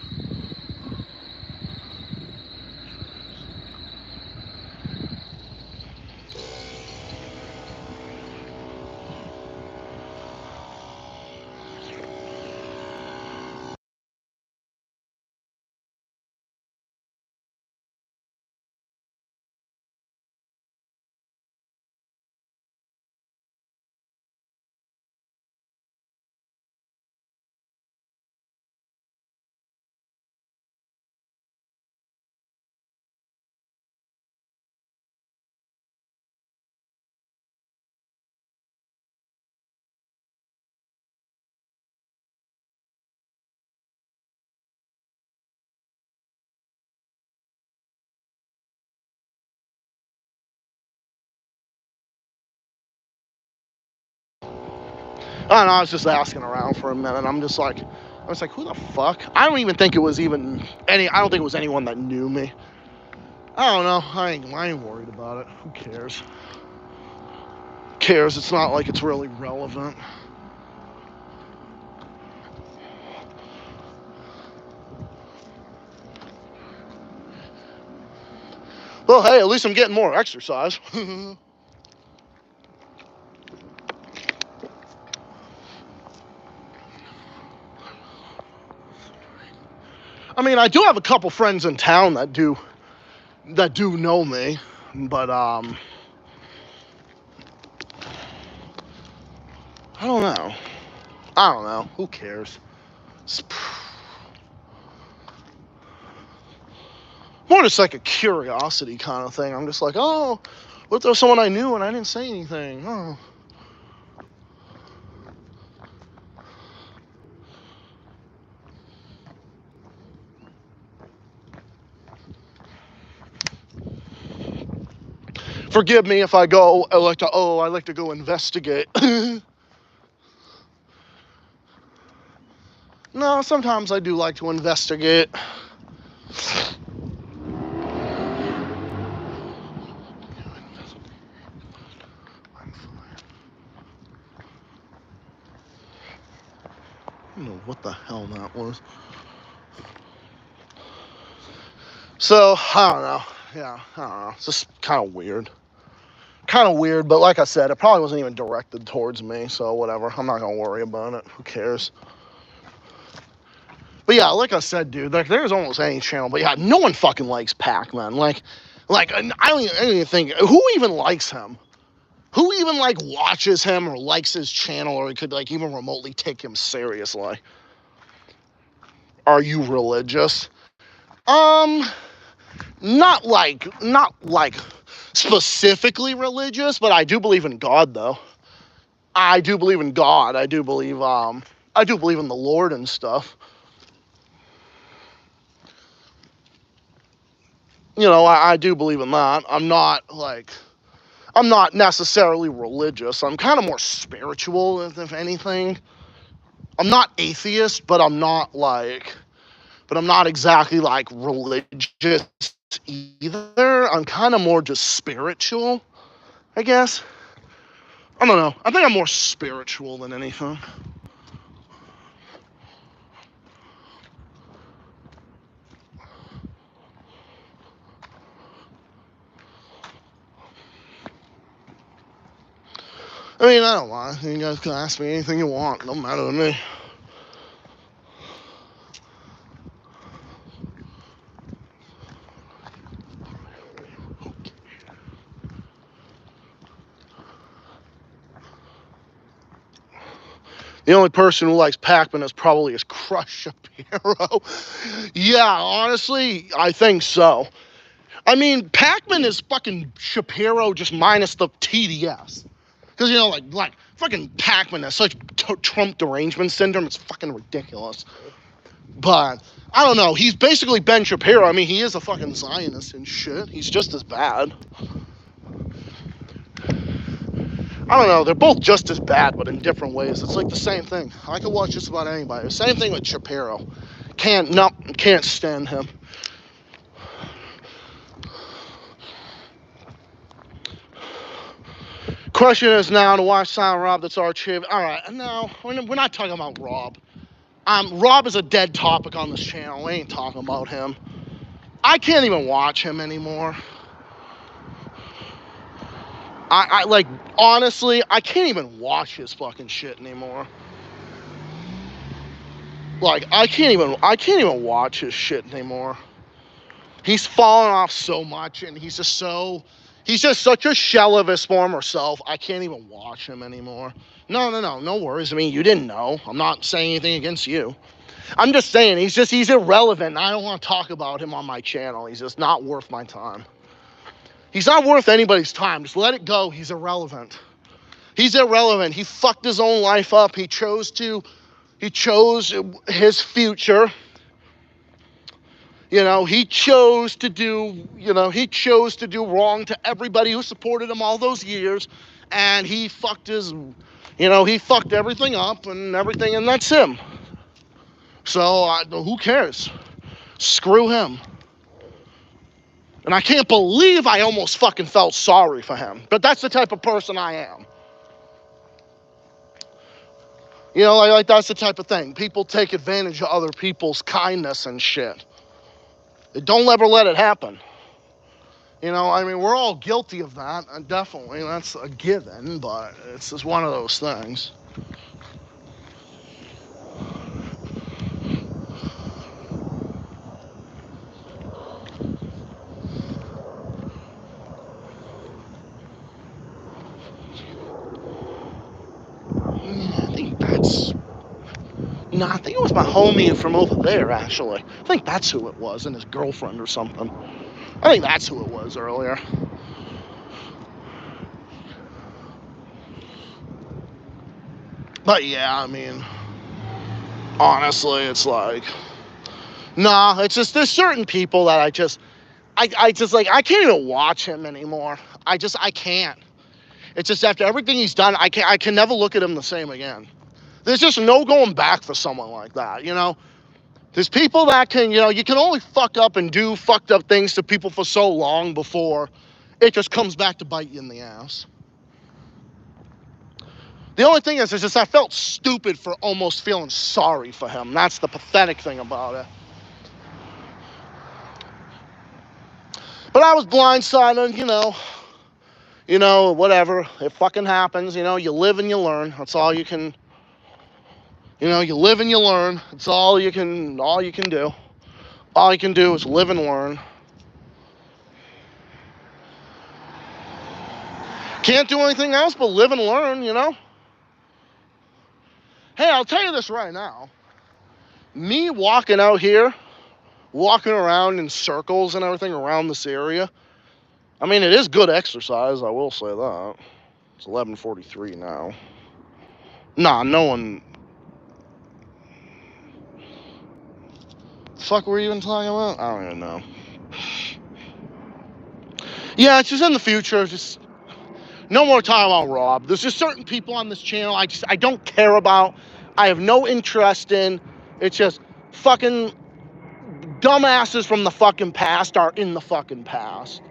I don't know, I was just asking around for a minute. I was like, who the fuck? I don't even think it was even I don't think it was anyone that knew me. I don't know. I ain't worried about it. Who cares? Cares? It's not like it's really relevant. Well, hey, at least I'm getting more exercise. I mean, I do have a couple friends in town that do know me, but I don't know. Who cares? More just like a curiosity kind of thing. I'm just like, oh, what if there was someone I knew and I didn't say anything? Oh. Forgive me if I go, I like to go investigate. No, sometimes I do like to investigate. I don't know what the hell that was. So, I don't know. Yeah, I don't know. It's just kind of weird. But like I said, it probably wasn't even directed towards me, so whatever. I'm not going to worry about it. Who cares? But yeah, like I said, dude, like there's almost any channel, but yeah, no one fucking likes Pac-Man. Like I don't even think, who even likes him? Who even like watches him or likes his channel or could like even remotely take him seriously? Are you religious? Not like specifically religious, but I do believe in God though. I do believe in God. I do believe in the Lord and stuff. You know, I do believe in that. I'm not necessarily religious. I'm kind of more spiritual, if anything. I'm not atheist, but I'm not exactly like religious either. I'm kind of more just spiritual, I guess. I don't know. I think I'm more spiritual than anything. I mean, I don't mind. You guys can ask me anything you want. It don't matter to me. The only person who likes Pac-Man is probably his crush, Shapiro. Yeah, honestly, I think so. I mean, Pac-Man is fucking Shapiro just minus the TDS. Because, you know, like fucking Pac-Man has such Trump derangement syndrome, it's fucking ridiculous. But, I don't know, he's basically Ben Shapiro. I mean, he is a fucking Zionist and shit. He's just as bad. I don't know, they're both just as bad, but in different ways. It's like the same thing. I could watch just about anybody. The same thing with Shapiro. Can't stand him. Question is now to watch Silent Rob, that's our chief. Alright, no, we're not talking about Rob. Rob is a dead topic on this channel. We ain't talking about him. I can't even watch him anymore. I like, honestly, I can't even watch his fucking shit anymore. Like, I can't even watch his shit anymore. He's fallen off so much, and he's just such a shell of his former self. I can't even watch him anymore. No worries. I mean, you didn't know. I'm not saying anything against you. I'm just saying, he's irrelevant. I don't want to talk about him on my channel. He's just not worth my time. He's not worth anybody's time. Just let it go. He's irrelevant. He's irrelevant. He fucked his own life up. He chose his future. You know, he chose to do wrong to everybody who supported him all those years, and he fucked his You know, he fucked everything up and everything, and that's him. So, who cares? Screw him. And I can't believe I almost fucking felt sorry for him. But that's the type of person I am. You know, like that's the type of thing. People take advantage of other people's kindness and shit. Don't ever let it happen. You know, I mean, we're all guilty of that, and definitely, that's a given, but it's just one of those things. I think it was my homie from over there, actually. I think that's who it was, and his girlfriend or something. I think that's who it was earlier. But yeah, I mean, honestly, it's like, nah, it's just, there's certain people that I just like, I can't even watch him anymore. I can't. It's just after everything he's done, I can never look at him the same again. There's just no going back for someone like that, you know? There's people that can, you know, you can only fuck up and do fucked up things to people for so long before it just comes back to bite you in the ass. The only thing is just I felt stupid for almost feeling sorry for him. That's the pathetic thing about it. But I was blindsided, you know, whatever. It fucking happens, you know, you live and you learn. That's all you can, you know, you live and you learn. It's all you can do. All you can do is live and learn. Can't do anything else but live and learn, you know? Hey, I'll tell you this right now. Me walking out here, walking around in circles and everything around this area, I mean, it is good exercise, I will say that. It's 11:43 now. Nah, no one... The fuck were you even talking about? I don't even know. Yeah, it's just in the future, just... No more talking about Rob. There's just certain people on this channel I don't care about. I have no interest in. It's just fucking dumbasses from the fucking past are in the fucking past.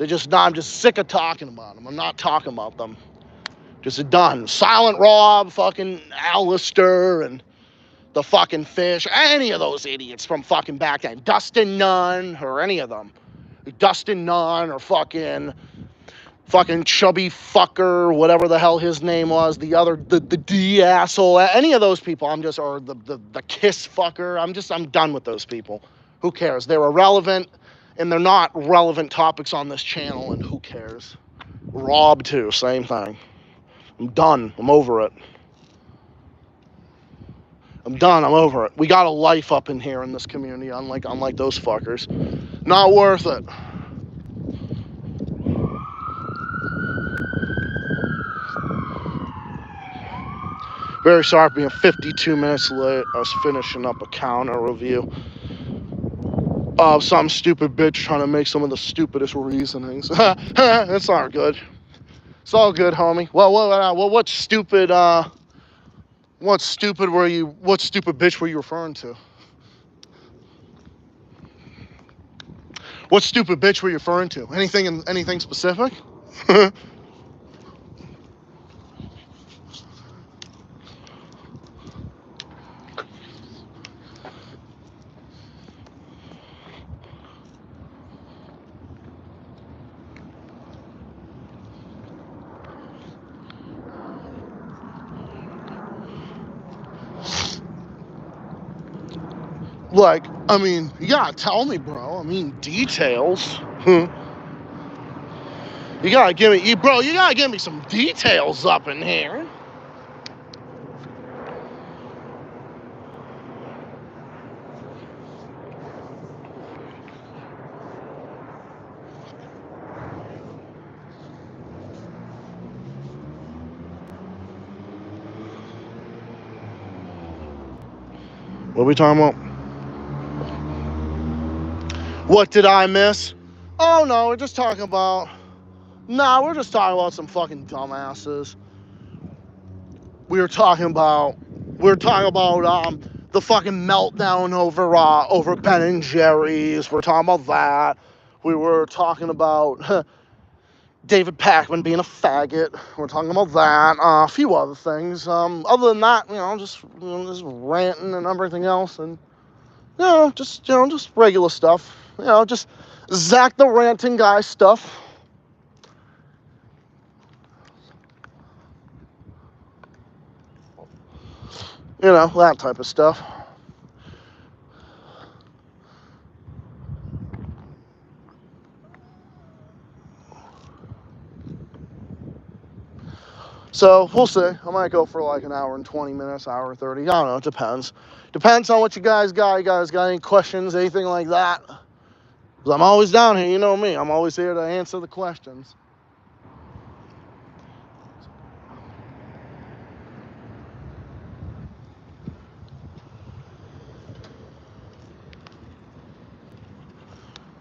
I'm just sick of talking about them. I'm not talking about them. Just done. Silent Rob, fucking Alistair, and the fucking Fish. Any of those idiots from fucking back then. Dustin Nunn, or any of them. Dustin Nunn, or fucking chubby fucker, whatever the hell his name was, the D asshole, any of those people, or the kiss fucker, I'm done with those people. Who cares? They're irrelevant, and they're not relevant topics on this channel, and who cares? Rob too, same thing. I'm done, I'm over it. I'm done, I'm over it. We got a life up in here in this community, unlike those fuckers. Not worth it. Very sorry for being 52 minutes late. I was finishing up a counter review of some stupid bitch trying to make some of the stupidest reasonings. That's all good. It's all good, homie. Well, what stupid bitch were you referring to? What stupid bitch were you referring to? Anything specific? Like, I mean, you gotta tell me, bro. I mean, details. You gotta give me some details up in here. What are we talking about? What did I miss? Oh no, we're just talking about some fucking dumbasses. We were talking about the fucking meltdown over Ben and Jerry's. We're talking about that. We were talking about David Pakman being a faggot. We're talking about that. A few other things. Other than that, just ranting and everything else, and just regular stuff. Just Zach the ranting guy stuff. That type of stuff. So we'll see. I might go for like an hour and 20 minutes, hour and 30. I don't know. It depends. Depends on what you guys got. You guys got any questions, anything like that? Because I'm always down here. You know me. I'm always here to answer the questions.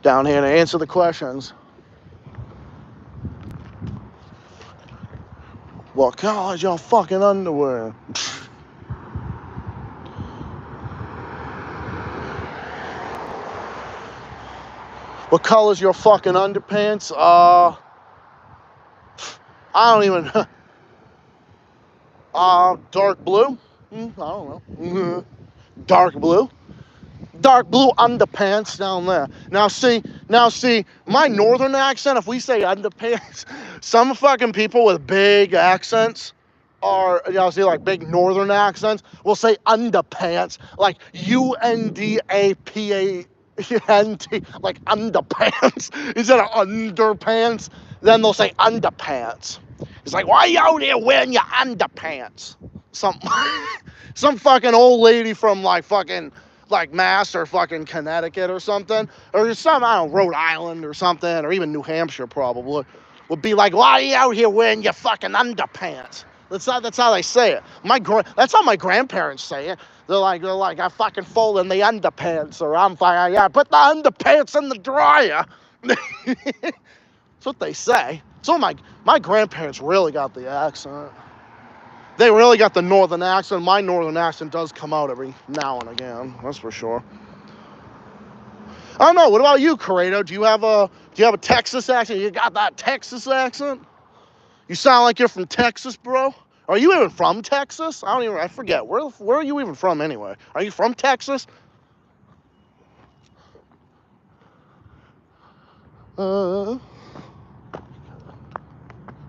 Down here to answer the questions. What color is your fucking underwear? What color's your fucking underpants? I don't even. Dark blue? I don't know. Dark blue. Dark blue underpants down there. Now see, my northern accent, if we say underpants, some fucking people with big accents like big northern accents will say underpants, like UNDAPANT, like underpants, instead of underpants. Then they'll say underpants. It's like, why are you out here wearing your underpants? Some fucking old lady from like Mass or fucking Connecticut or something, or Rhode Island or something, or even New Hampshire probably, would be like, why are you out here wearing your fucking underpants? That's how they say it. That's how my grandparents say it. They're like, I fucking folding the underpants, or I'm fucking, yeah, put the underpants in the dryer. That's what they say. So my grandparents really got the accent. They really got the northern accent. My northern accent does come out every now and again. That's for sure. I don't know. What about you, Corrado? Do you have a Texas accent? You got that Texas accent? You sound like you're from Texas, bro. Are you even from Texas? I forget. Where are you even from anyway? Are you from Texas?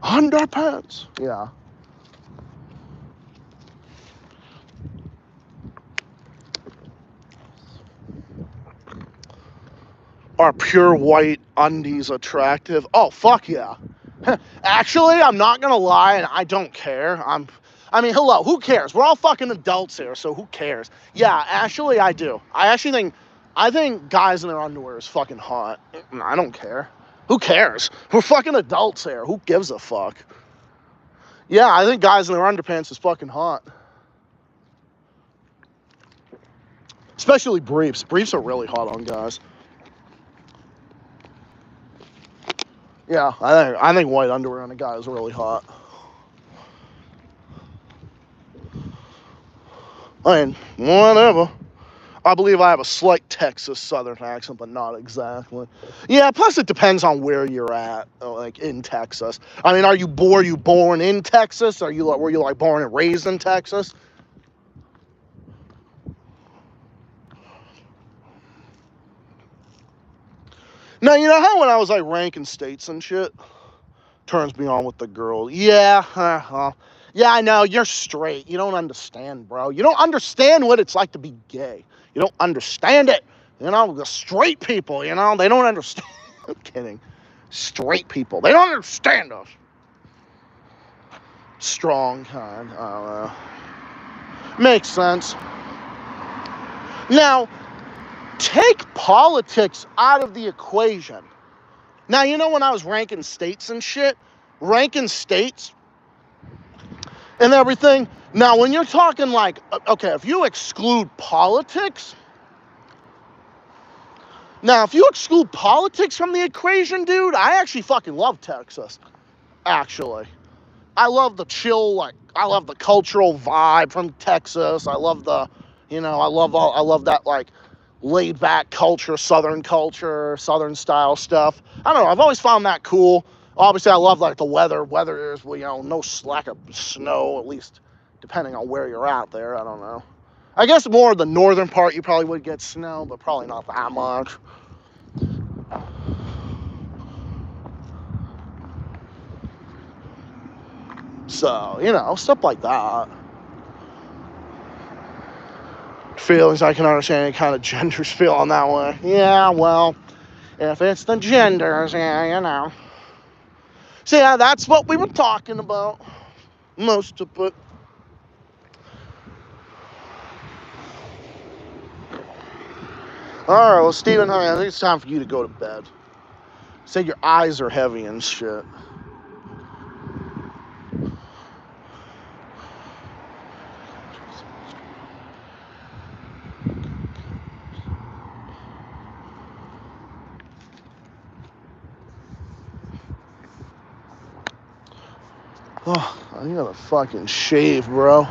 Underpants. Yeah. Are pure white undies attractive? Oh, fuck yeah. Actually, I'm not gonna lie, and I don't care. Hello, who cares? We're all fucking adults here, so who cares? Yeah, actually, I do. I think guys in their underwear is fucking hot. I don't care. Who cares? We're fucking adults here. Who gives a fuck? Yeah, I think guys in their underpants is fucking hot. Especially briefs. Briefs are really hot on guys. Yeah, I think white underwear on a guy is really hot. I mean, whatever. I believe I have a slight Texas Southern accent, but not exactly. Yeah, plus it depends on where you're at, like in Texas. I mean, are you born in Texas? Were you like born and raised in Texas? Now, you know how when I was like ranking states and shit, turns me on with the girl. Yeah, yeah, I know, you're straight. You don't understand, bro. You don't understand what it's like to be gay. You don't understand it. The straight people, they don't understand. I'm kidding. Straight people, they don't understand us. Strong kind, I don't know. Makes sense. Now, take politics out of the equation. Now, when I was ranking states and shit, ranking states and everything. Now, when you're talking like, okay, if you exclude politics. Now, if you exclude politics from the equation, dude, I actually fucking love Texas. Actually. I love the chill, like, I love the cultural vibe from Texas. I love the, I love that, like, laid back culture, southern style stuff. I don't know. I've always found that cool. Obviously, I love, like, the weather. Weather is, no lack of snow, at least depending on where you're at there. I don't know. I guess more the northern part, you probably would get snow, but probably not that much. So, stuff like that. Feelings, I can understand any kind of genders feeling that way. Yeah, well, if it's the genders, yeah. So, yeah, that's what we were talking about. Most of it. Alright, well, Steven, I think it's time for you to go to bed. Say your eyes are heavy and shit. Oh, I gotta fucking shave, bro.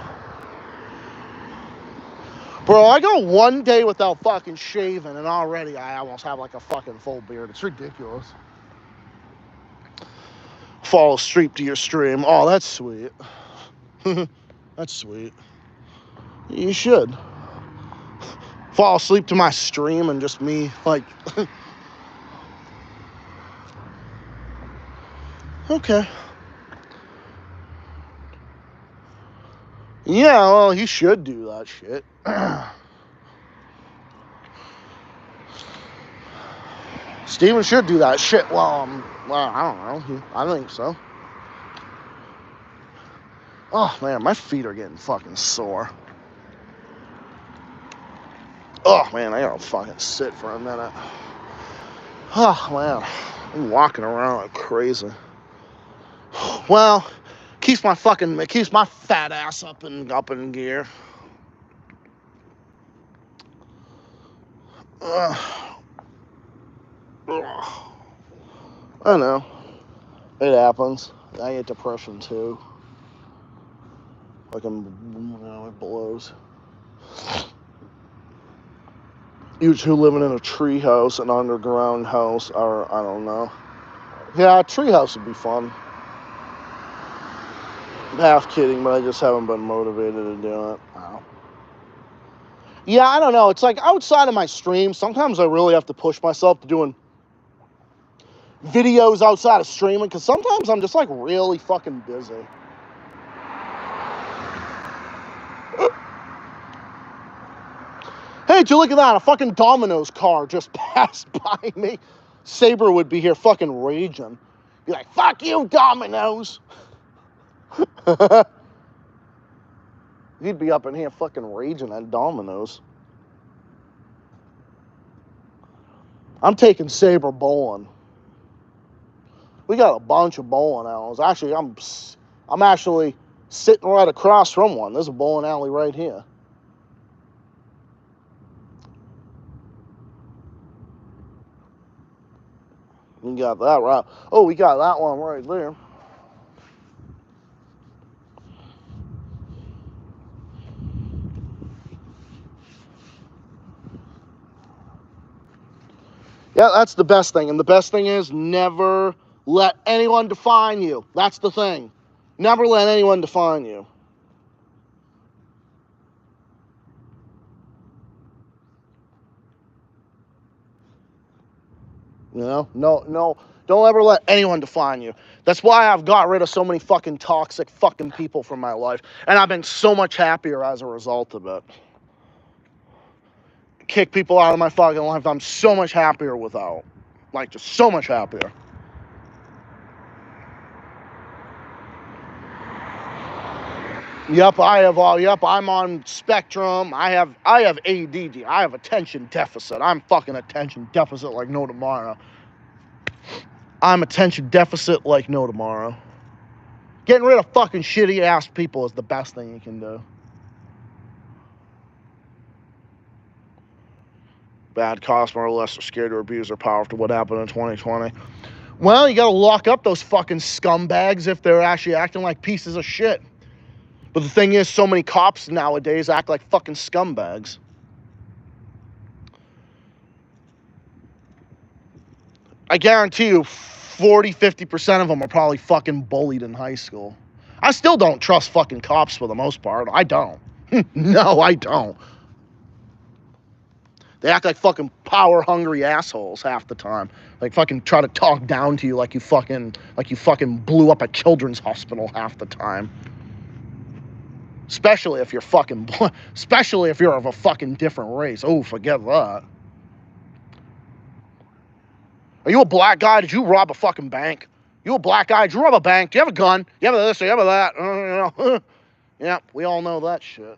Bro, I go one day without fucking shaving, and already I almost have like a fucking full beard. It's ridiculous. Fall asleep to your stream. Oh, that's sweet. That's sweet. You should. Fall asleep to my stream and just me, like... Okay. Yeah, well, he should do that shit. Steven should do that shit. Well, I don't know. I think so. Oh, man, my feet are getting fucking sore. Oh, man, I gotta fucking sit for a minute. Oh, man, I'm walking around like crazy. Well, keeps my fat ass up in gear. I know. It happens. I get depression too. Like it blows. You two living in a tree house, an underground house, or I don't know. Yeah, a tree house would be fun. I'm half kidding, but I just haven't been motivated to do it. Wow. Yeah, I don't know. It's like outside of my stream, sometimes I really have to push myself to doing videos outside of streaming, because sometimes I'm just like really fucking busy. Hey, did you look at that? A fucking Domino's car just passed by me. Saber would be here fucking raging. Be like, fuck you, Domino's. He'd be up in here fucking raging at Domino's. I'm taking Saber bowling. We got a bunch of bowling alleys. Actually, I'm actually sitting right across from one. There's a bowling alley right here. We got that right. Oh, we got that one right there. Yeah, that's the best thing. And the best thing is never let anyone define you. That's the thing. Never let anyone define you. No, don't ever let anyone define you. That's why I've got rid of so many fucking toxic fucking people from my life. And I've been so much happier as a result of it. Kick people out of my fucking life, I'm so much happier without. Like, just so much happier. Yep, I'm on spectrum. I have ADD. I have attention deficit. I'm fucking attention deficit like no tomorrow. I'm attention deficit like no tomorrow. Getting rid of fucking shitty ass people is the best thing you can do. Bad cost, more or less, are scared to abuse their power after what happened in 2020. Well, you gotta lock up those fucking scumbags if they're actually acting like pieces of shit. But the thing is, so many cops nowadays act like fucking scumbags. I guarantee you 40-50% of them are probably fucking bullied in high school. I still don't trust fucking cops for the most part. I don't. No, I don't. They act like fucking power-hungry assholes half the time. Like fucking try to talk down to you like you fucking blew up a children's hospital half the time. Especially if you're of a fucking different race. Oh, forget that. Are you a black guy? Did you rob a fucking bank? You a black guy? Did you rob a bank? Do you have a gun? Do you have this? Do you have that? Yeah, we all know that shit.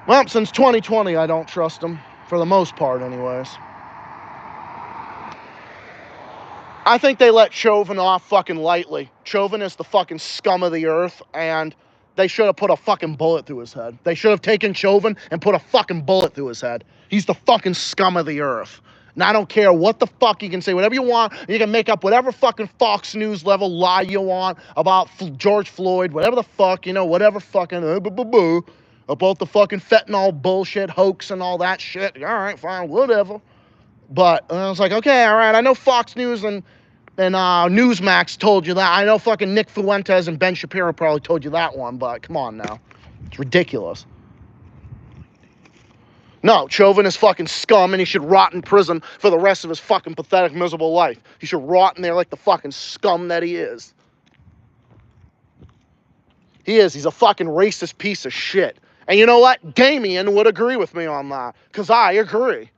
Well, since 2020, I don't trust them. For the most part, anyways. I think they let Chauvin off fucking lightly. Chauvin is the fucking scum of the earth, and they should have put a fucking bullet through his head. They should have taken Chauvin and put a fucking bullet through his head. He's the fucking scum of the earth. And I don't care what the fuck you can say, whatever you want. You can make up whatever fucking Fox News level lie you want about George Floyd, whatever the fuck, whatever fucking about the fucking fentanyl bullshit hoax and all that shit. All right, fine, whatever. But I was like, okay, all right, I know Fox News and Newsmax told you that. I know fucking Nick Fuentes and Ben Shapiro probably told you that one, but come on now. It's ridiculous. No, Chauvin is fucking scum and he should rot in prison for the rest of his fucking pathetic, miserable life. He should rot in there like the fucking scum that he is. He is. He's a fucking racist piece of shit. And you know what? Damien would agree with me on that, because I agree.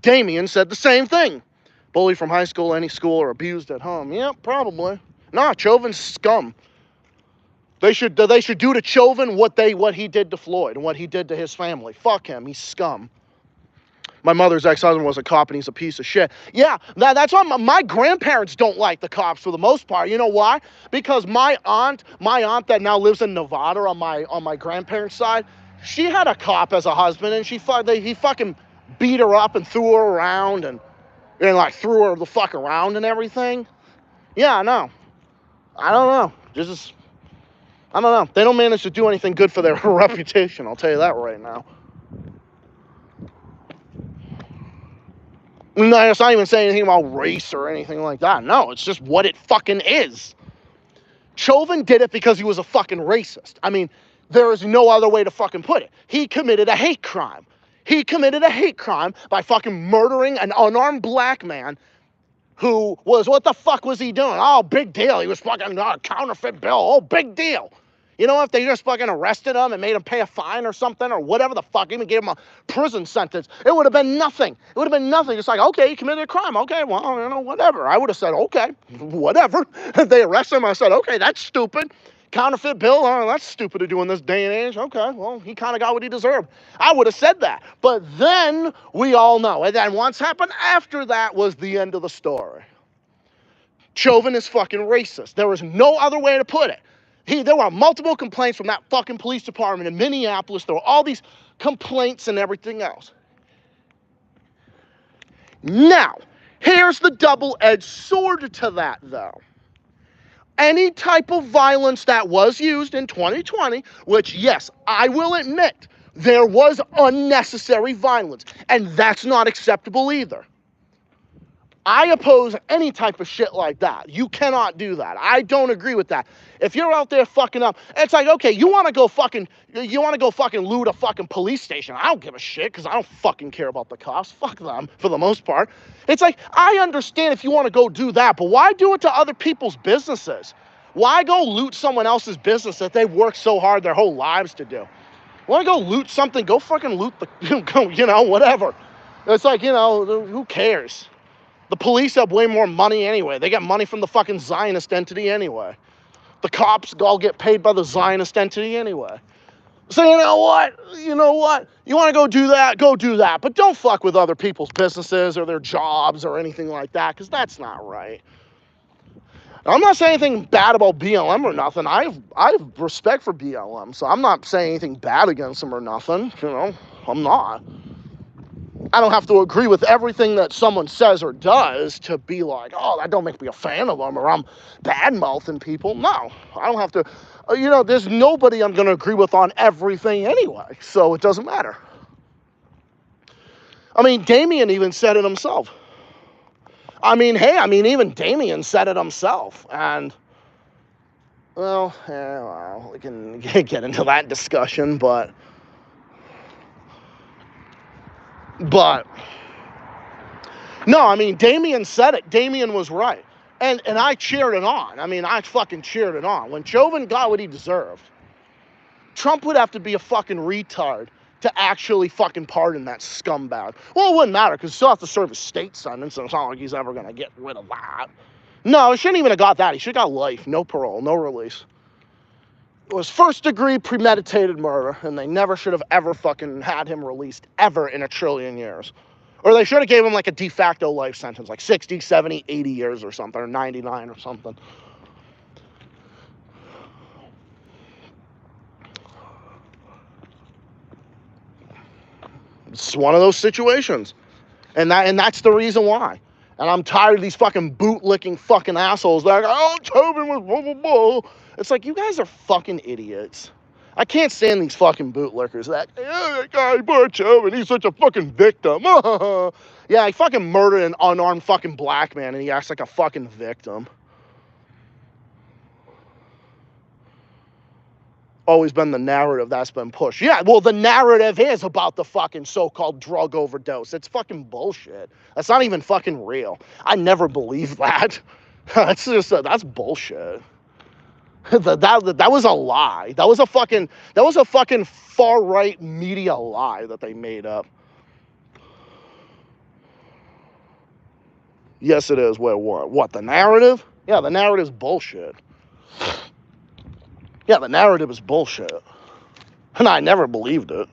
Damien said the same thing. Bullied from high school, any school, or abused at home. Yeah, probably. Nah, Chauvin's scum. They should do to Chauvin what he did to Floyd and what he did to his family. Fuck him. He's scum. My mother's ex-husband was a cop and he's a piece of shit. Yeah, that's why my grandparents don't like the cops for the most part. You know why? Because my aunt that now lives in Nevada on my grandparents' side, she had a cop as a husband, and he fucking beat her up and threw her around and like threw her the fuck around and everything. Yeah, no. I don't know. I don't know. They don't manage to do anything good for their reputation, I'll tell you that right now. No, it's not even saying anything about race or anything like that. No, it's just what it fucking is. Chauvin did it because he was a fucking racist. I mean, there is no other way to fucking put it. He committed a hate crime. He committed a hate crime by fucking murdering an unarmed black man who was, what the fuck was he doing? Oh, big deal. He was fucking counterfeit bill. Oh, big deal. You know, if they just fucking arrested him and made him pay a fine or something or whatever the fuck, even gave him a prison sentence, it would have been nothing. It would have been nothing. It's like, okay, he committed a crime. Okay, well, whatever. I would have said, okay, whatever. If they arrested him, I said, okay, that's stupid. Counterfeit bill, oh, that's stupid to do in this day and age. Okay, well, he kind of got what he deserved. I would have said that. But then we all know. And then once happened after that was the end of the story. Chauvin is fucking racist. There is no other way to put it. There were multiple complaints from that fucking police department in Minneapolis. There were all these complaints and everything else. Now, here's the double-edged sword to that, though. Any type of violence that was used in 2020, which, yes, I will admit, there was unnecessary violence, and that's not acceptable either. I oppose any type of shit like that. You cannot do that. I don't agree with that. If you're out there fucking up, it's like, okay, you want to go fucking loot a fucking police station. I don't give a shit because I don't fucking care about the cops. Fuck them for the most part. It's like, I understand if you want to go do that, but why do it to other people's businesses? Why go loot someone else's business that they've worked so hard their whole lives to do? Want to go loot something? Go fucking loot whatever. It's like, who cares? The police have way more money anyway. They get money from the fucking Zionist entity anyway. The cops all get paid by the Zionist entity anyway. So you know what? You want to go do that? Go do that. But don't fuck with other people's businesses or their jobs or anything like that, because that's not right. I'm not saying anything bad about BLM or nothing. I have respect for BLM, so I'm not saying anything bad against them or nothing. I'm not. I don't have to agree with everything that someone says or does to be like, oh, that don't make me a fan of them, or I'm bad-mouthing people. No, I don't have to. There's nobody I'm going to agree with on everything anyway, so it doesn't matter. I mean, Damien even said it himself. Even Damien said it himself, and, we can get into that discussion, but no, Damien said it. Damien was right. And I cheered it on. I fucking cheered it on. When Chauvin got what he deserved, Trump would have to be a fucking retard to actually fucking pardon that scumbag. Well, it wouldn't matter, because he'll still have to serve a state sentence, and it's not like he's ever going to get rid of that. No, he shouldn't even have got that. He should have got life, no parole, no release. It was first-degree premeditated murder, and they never should have ever fucking had him released ever in a trillion years. Or they should have gave him like a de facto life sentence, like 60, 70, 80 years or something, or 99 or something. It's one of those situations. And that's the reason why. And I'm tired of these fucking bootlicking fucking assholes. They're like, oh, Chauvin was blah, blah, blah. It's like, you guys are fucking idiots. I can't stand these fucking bootlickers. That guy, poor Chauvin, he's such a fucking victim. Yeah, he fucking murdered an unarmed fucking black man, and he acts like a fucking victim. Always been the narrative that's been pushed. Yeah, well, the narrative is about the fucking so-called drug overdose. It's fucking bullshit. That's not even fucking real. I never believed that. That's bullshit. That was a lie. That was a fucking far-right media lie that they made up. Yes, it is. What, the narrative? Yeah, the narrative's bullshit. Yeah, the narrative is bullshit. And I never believed it.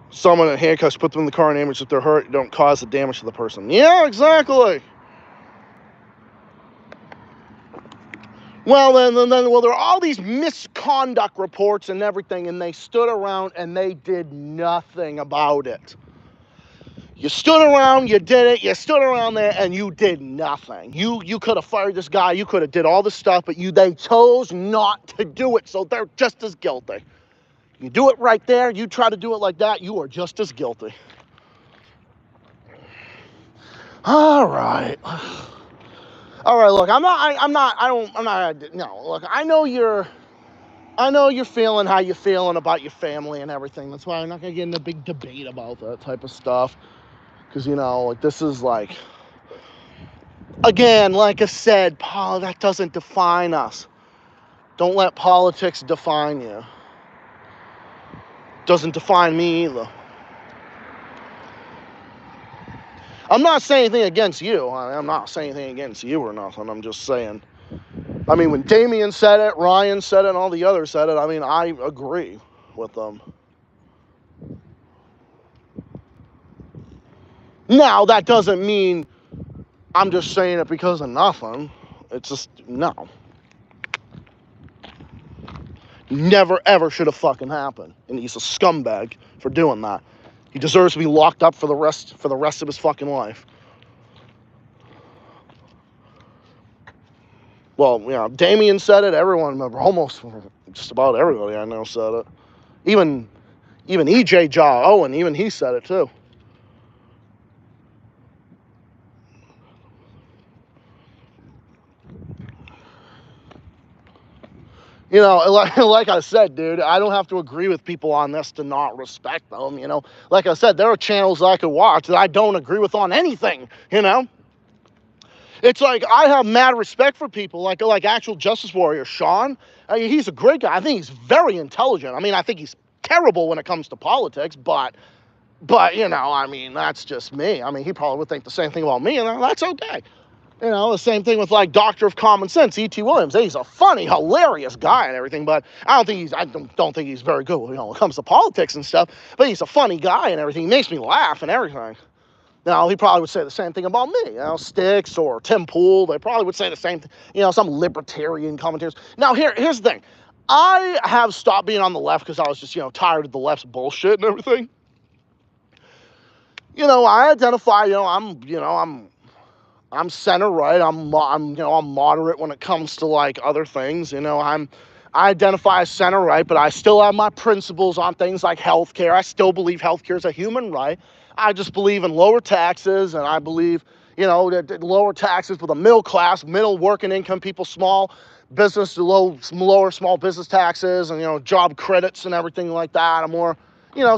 Someone in handcuffs, put them in the car and ambulance if they're hurt, don't cause the damage to the person. Yeah, exactly. Well, then, there are all these misconduct reports and everything, and they stood around and they did nothing about it. You stood around, you did it, you stood around there, and you did nothing. You could have fired this guy, you could have did all this stuff, but they chose not to do it, so they're just as guilty. You do it right there, you try to do it like that, you are just as guilty. All right, look, look, I know you're feeling how you're feeling about your family and everything. That's why I'm not going to get in a big debate about that type of stuff. Because, this is like, again, like I said, Paul, that doesn't define us. Don't let politics define you. Doesn't define me either. I'm not saying anything against you. I'm not saying anything against you or nothing. I'm just saying. When Damien said it, Ryan said it, and all the others said it, I agree with them. Now, that doesn't mean I'm just saying it because of nothing. It's just, no. Never, ever should have fucking happened. And he's a scumbag for doing that. He deserves to be locked up for the rest of his fucking life. Well, Damien said it. Everyone, almost just about everybody I know said it. Even E.J. Jaw Owen, even he said it too. Like I said, dude, I don't have to agree with people on this to not respect them, Like I said, there are channels I could watch that I don't agree with on anything, It's like, I have mad respect for people like actual justice warrior Sean. He's a great guy. I think he's very intelligent. I think he's terrible when it comes to politics, but that's just me. He probably would think the same thing about me, and that's okay. The same thing with like Doctor of Common Sense, E.T. Williams. He's a funny, hilarious guy and everything, but I don't think he's very good when it comes to politics and stuff. But he's a funny guy and everything. He makes me laugh and everything. Now, he probably would say the same thing about me, Sticks or Tim Pool. They probably would say the same thing, some libertarian commentators. Now, here's the thing. I have stopped being on the left because I was just, tired of the left's bullshit and everything. I identify, I'm center right. I'm moderate when it comes to like other things. I identify as center right, but I still have my principles on things like healthcare. I still believe healthcare is a human right. I just believe in lower taxes, and I believe, that lower taxes for the middle class, middle working income people, small business, lower small business taxes, and job credits and everything like that. I'm more,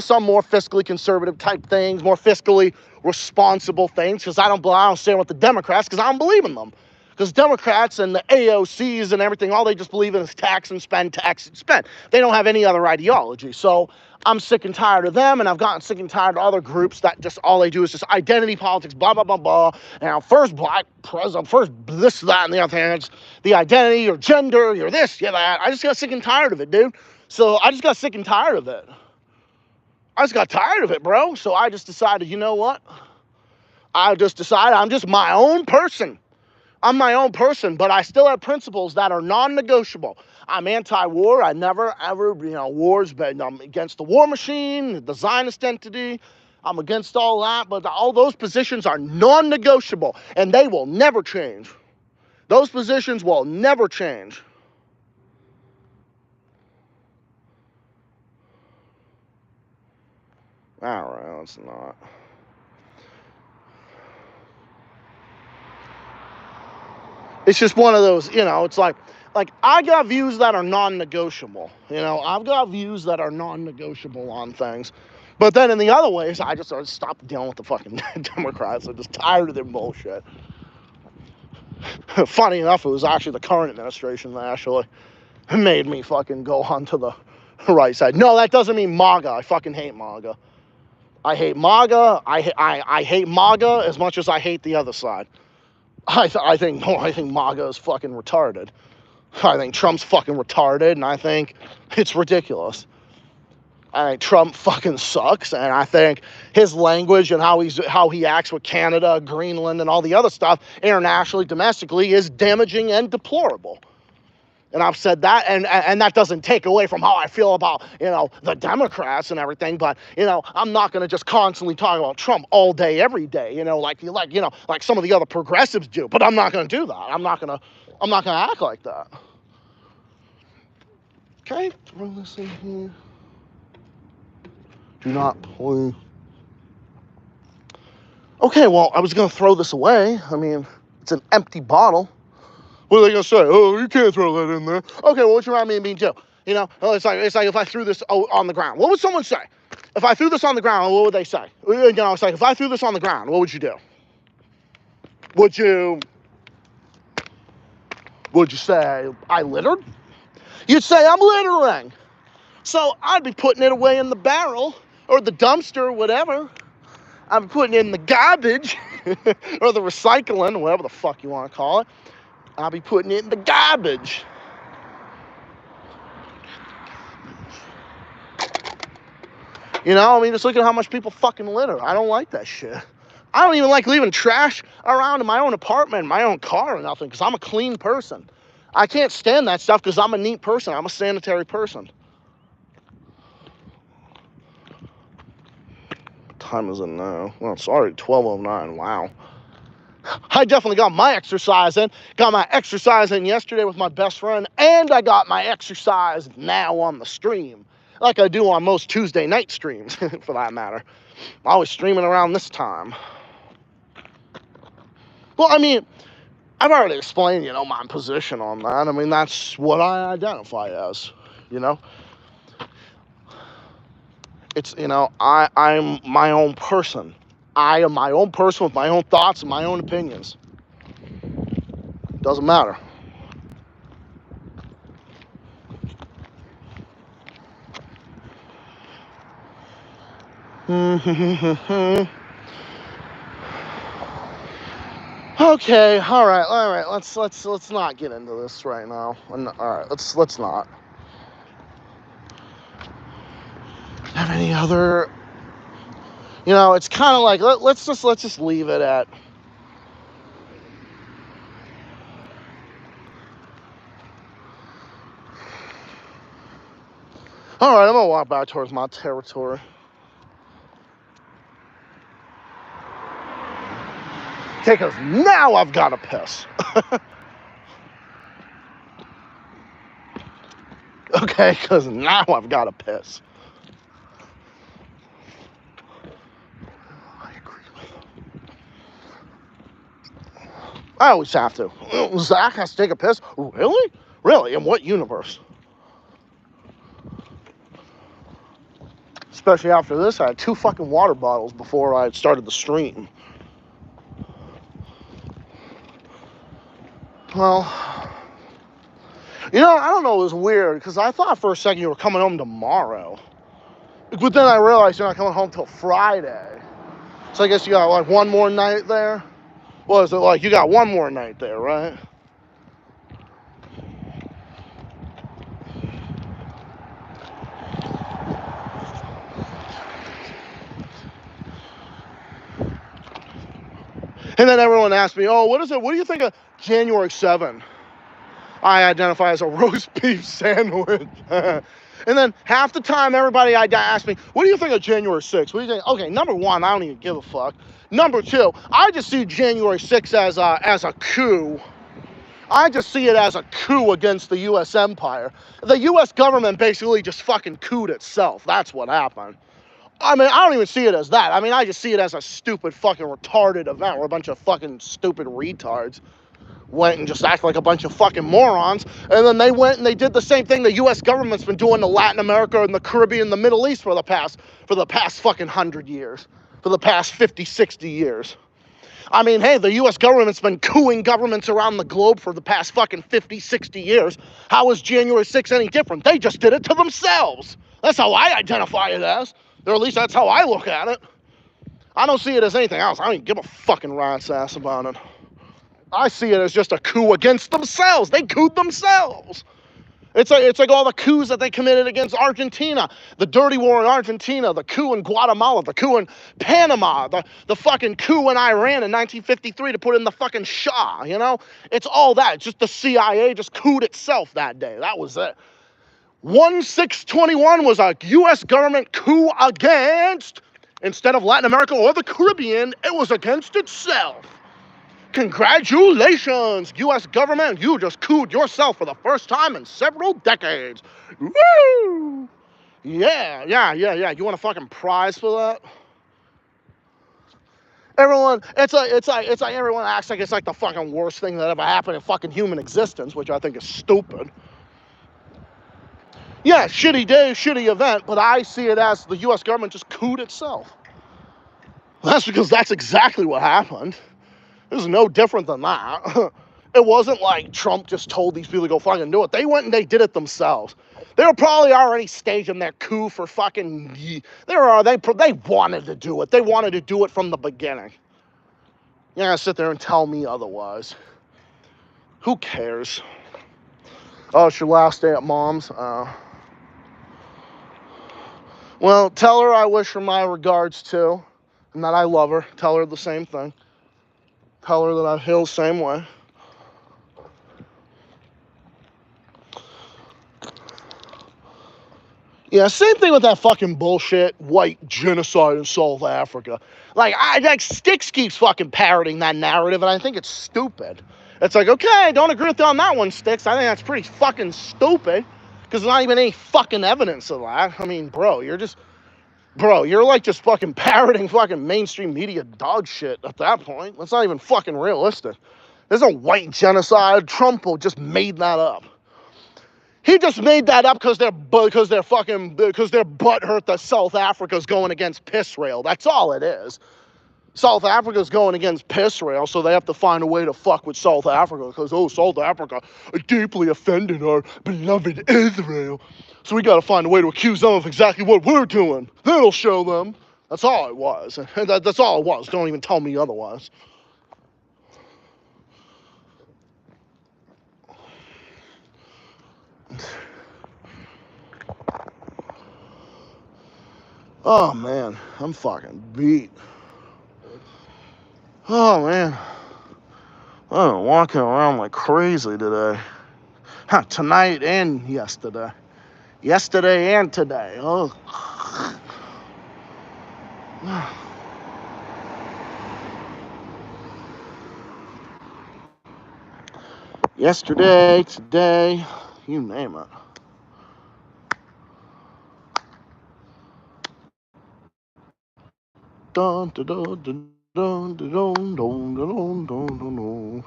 some more fiscally conservative type things, more fiscally responsible things, because I don't stand with the Democrats because I don't believe in them. Because Democrats and the AOCs and everything, all they just believe in is tax and spend, tax and spend. They don't have any other ideology. So I'm sick and tired of them, and I've gotten sick and tired of other groups that just all they do is just identity politics, blah, blah, blah, blah. First black president, first this, that, and the other thing. It's the identity, your gender, your this, your that. I just got sick and tired of it, dude. So I just got sick and tired of it. I just got tired of it, bro. So I just decided, you know what? I just decided I'm just my own person. I'm my own person, but I still have principles that are non-negotiable. I'm anti-war. I never, ever, wars, but I'm against the war machine, the Zionist entity. I'm against all that, but all those positions are non-negotiable, and they will never change. Those positions will never change. All right, let's not. It's just one of those, it's like I got views that are non-negotiable. I've got views that are non-negotiable on things. But then in the other ways, I just stopped dealing with the fucking Democrats. I'm just tired of their bullshit. Funny enough, it was actually the current administration that actually made me fucking go onto the right side. No, that doesn't mean MAGA. I fucking hate MAGA. I hate MAGA. I hate MAGA as much as I hate the other side. I think MAGA is fucking retarded. I think Trump's fucking retarded, and I think it's ridiculous. I think Trump fucking sucks, and I think his language and how he acts with Canada, Greenland, and all the other stuff internationally, domestically, is damaging and deplorable. And I've said that, and that doesn't take away from how I feel about, the Democrats and everything, but, I'm not going to just constantly talk about Trump all day, every day, like some of the other progressives do, but I'm not going to do that. I'm not going to act like that. Okay, throw this in here. Do not play. Okay, well, I was going to throw this away. I mean, it's an empty bottle. What are they going to say? Oh, you can't throw that in there. Okay, well, what you want me to mean too? It's like if I threw this on the ground. What would someone say? If I threw this on the ground, what would they say? It's like if I threw this on the ground, what would you do? Would you say I littered? You'd say I'm littering. So I'd be putting it away in the barrel or the dumpster or whatever. I'm putting it in the garbage or the recycling, whatever the fuck you want to call it. I'll be putting it in the garbage. Just look at how much people fucking litter. I don't like that shit. I don't even like leaving trash around in my own apartment, my own car or nothing, because I'm a clean person. I can't stand that stuff because I'm a neat person. I'm a sanitary person. What time is it now? Well, it's already 12:09. Wow. I definitely got my exercise in. Got my exercise in yesterday with my best friend, and I got my exercise now on the stream, like I do on most Tuesday night streams, for that matter. I'm always streaming around this time. Well, I've already explained, my position on that. That's what I identify as, It's, I'm my own person. I am my own person with my own thoughts and my own opinions. Doesn't matter. Okay, all right. Let's not get into this right now. All right, let's not. Have any other You know, it's kind of like, let's just leave it at, all right, I'm gonna walk back towards my territory. Okay, because now I've got to piss. Okay, because now I've got to piss. I agree with him. I always have to. Zach has to take a piss? Really? Really? In what universe? Especially after this, I had 2 fucking water bottles before I started the stream. Well, you know, I don't know, it was weird, because I thought for a second you were coming home tomorrow. But then I realized you're not coming home till Friday. So I guess you got, like, one more night there? What is it, like, you got one more night there, right? And then everyone asked me, oh, what is it? What do you think of January 7th? I identify as a roast beef sandwich. And then half the time, everybody asked me, what do you think of January 6th? What do you think? Okay, number one, I don't even give a fuck. Number two, I just see January 6th as a coup. I just see it as a coup against the U.S. empire. The U.S. government basically just fucking couped itself. That's what happened. I mean, I don't even see it as that. I mean, I just see it as a stupid fucking retarded event where a bunch of fucking stupid retards went and just acted like a bunch of fucking morons, and then they went and they did the same thing the U.S. government's been doing to Latin America and the Caribbean and the Middle East for the past fucking 100 years, for the past 50, 60 years. I mean, hey, the U.S. government's been couing governments around the globe for the past fucking 50, 60 years. How is January 6th any different? They just did it to themselves. That's how I identify it as, or at least that's how I look at it. I don't see it as anything else. I don't even give a fucking rat's ass about it. I see it as just a coup against themselves. They couped themselves. It's like all the coups that they committed against Argentina, the dirty war in Argentina, the coup in Guatemala, the coup in Panama, the fucking coup in Iran in 1953 to put in the fucking Shah, you know? It's all that. It's just the CIA just couped itself that day. That was it. 1/6/21 was a U.S. government coup against, instead of Latin America or the Caribbean, it was against itself. Congratulations, U.S. government. You just couped yourself for the first time in several decades. Woo! Yeah. You want a fucking prize for that? Everyone, it's like everyone acts like it's like the fucking worst thing that ever happened in fucking human existence, which I think is stupid. Yeah, shitty day, shitty event, but I see it as the U.S. government just couped itself. That's because that's exactly what happened. It was no different than that. It wasn't like Trump just told these people to go fucking do it. They went and they did it themselves. They were probably already staging their coup for fucking... They wanted to do it. They wanted to do it from the beginning. You're gonna sit there and tell me otherwise. Who cares? Oh, it's your last day at mom's? Well, tell her I wish her my regards too. And that I love her. Tell her the same thing. Tell her that I feel the same way. Yeah, same thing with that fucking bullshit white genocide in South Africa. Like Styx keeps fucking parroting that narrative, and I think it's stupid. It's like, okay, I don't agree with you on that one, Styx. I think that's pretty fucking stupid, because there's not even any fucking evidence of that. I mean, you're like just fucking parroting fucking mainstream media dog shit at that point. That's not even fucking realistic. There's a white genocide. Trump just made that up. He just made that up because they're butthurt that South Africa's going against piss rail. That's all it is. South Africa's going against piss rail, so they have to find a way to fuck with South Africa because, South Africa deeply offended our beloved Israel. So we got to find a way to accuse them of exactly what we're doing. That'll show them. That's all it was. That's all it was. Don't even tell me otherwise. Oh, man. I'm fucking beat. Oh, man. I'm walking around like crazy today. Tonight and yesterday. Yesterday and today. Oh. Yesterday, today, you name it. Dun, dun, dun, dun, dun, dun, dun, dun, dun, dun, dun.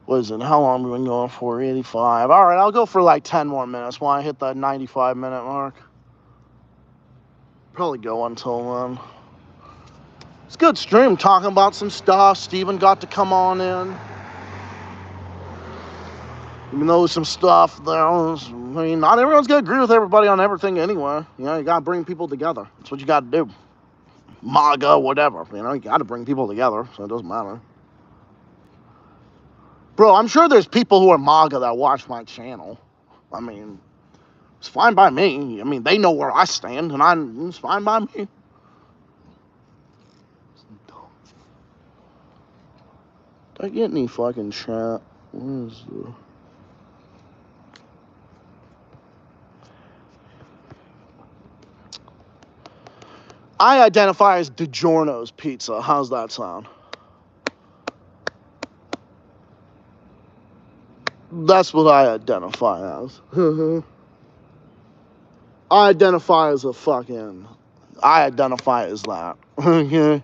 What is it? How long have we been going for? 85. All right, I'll go for like 10 more minutes while I hit that 95-minute mark. Probably go until then. It's a good stream talking about some stuff. Steven got to come on in. Even though some stuff there was, I mean, not everyone's going to agree with everybody on everything anyway. You know, you got to bring people together. That's what you got to do. MAGA, whatever. You know, you got to bring people together, so it doesn't matter. Bro, I'm sure there's people who are MAGA that watch my channel. I mean, it's fine by me. I mean, they know where I stand, and it's fine by me. Did I get any fucking chat? Where is the... I identify as DiGiorno's Pizza. How's that sound? That's what I identify as. I identify as I identify as that. Okay?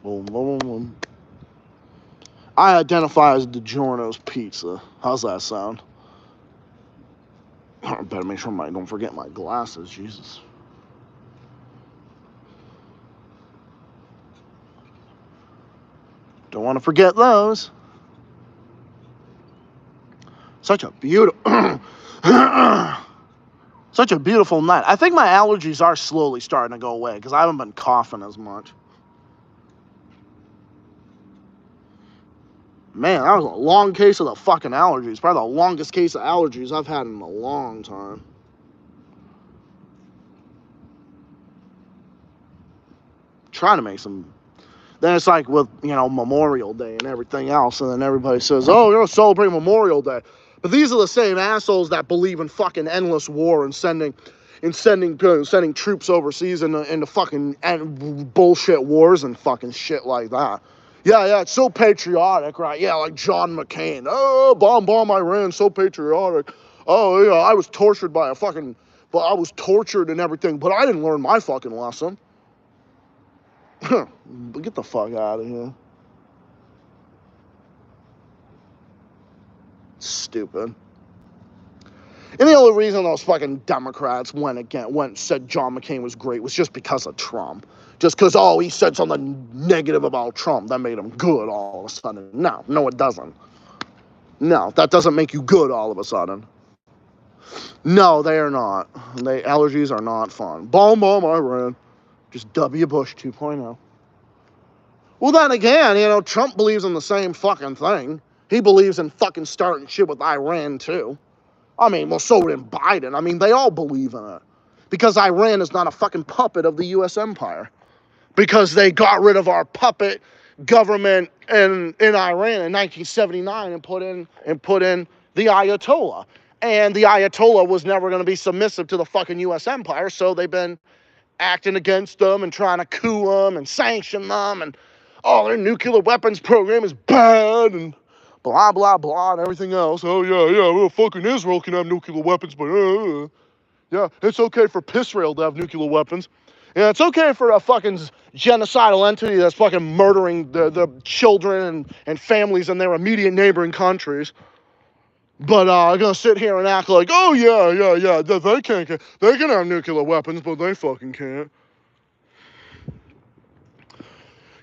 Boom, boom, boom. I identify as DiGiorno's Pizza. How's that sound? I better make sure I don't forget my glasses, Jesus. Don't want to forget those. Such a beautiful night. I think my allergies are slowly starting to go away because I haven't been coughing as much. Man, that was a long case of the fucking allergies. Probably the longest case of allergies I've had in a long time. Trying to make some... Then it's like with, you know, Memorial Day and everything else, and then everybody says, oh, you're gonna celebrate Memorial Day. But these are the same assholes that believe in fucking endless war and sending troops overseas into fucking bullshit wars and fucking shit like that. Yeah, it's so patriotic, right? Yeah, like John McCain. Oh, bomb Iran, so patriotic. Oh, yeah, I was tortured and everything, but I didn't learn my fucking lesson. Get the fuck out of here. Stupid. And the only reason those fucking Democrats said John McCain was great was just because of Trump. Just because, oh, he said something negative about Trump, that made him good all of a sudden. No, it doesn't. No, that doesn't make you good all of a sudden. No, they are not. Allergies are not fun. Bomb, Iran. Just W. Bush 2.0. Well, then again, you know, Trump believes in the same fucking thing. He believes in fucking starting shit with Iran, too. I mean, well, so did Biden. I mean, they all believe in it. Because Iran is not a fucking puppet of the U.S. empire. Because they got rid of our puppet government in Iran in 1979 and put in the Ayatollah. And the Ayatollah was never going to be submissive to the fucking U.S. empire, so they've been acting against them and trying to coup them and sanction them, and their nuclear weapons program is bad and blah, blah, blah, and everything else. Oh, yeah, well, fucking Israel can have nuclear weapons, but yeah, it's okay for Pissrael to have nuclear weapons. Yeah, it's okay for a fucking genocidal entity that's fucking murdering the children and families in their immediate neighboring countries. But I'm gonna sit here and act like, oh yeah, they can have nuclear weapons, but they fucking can't.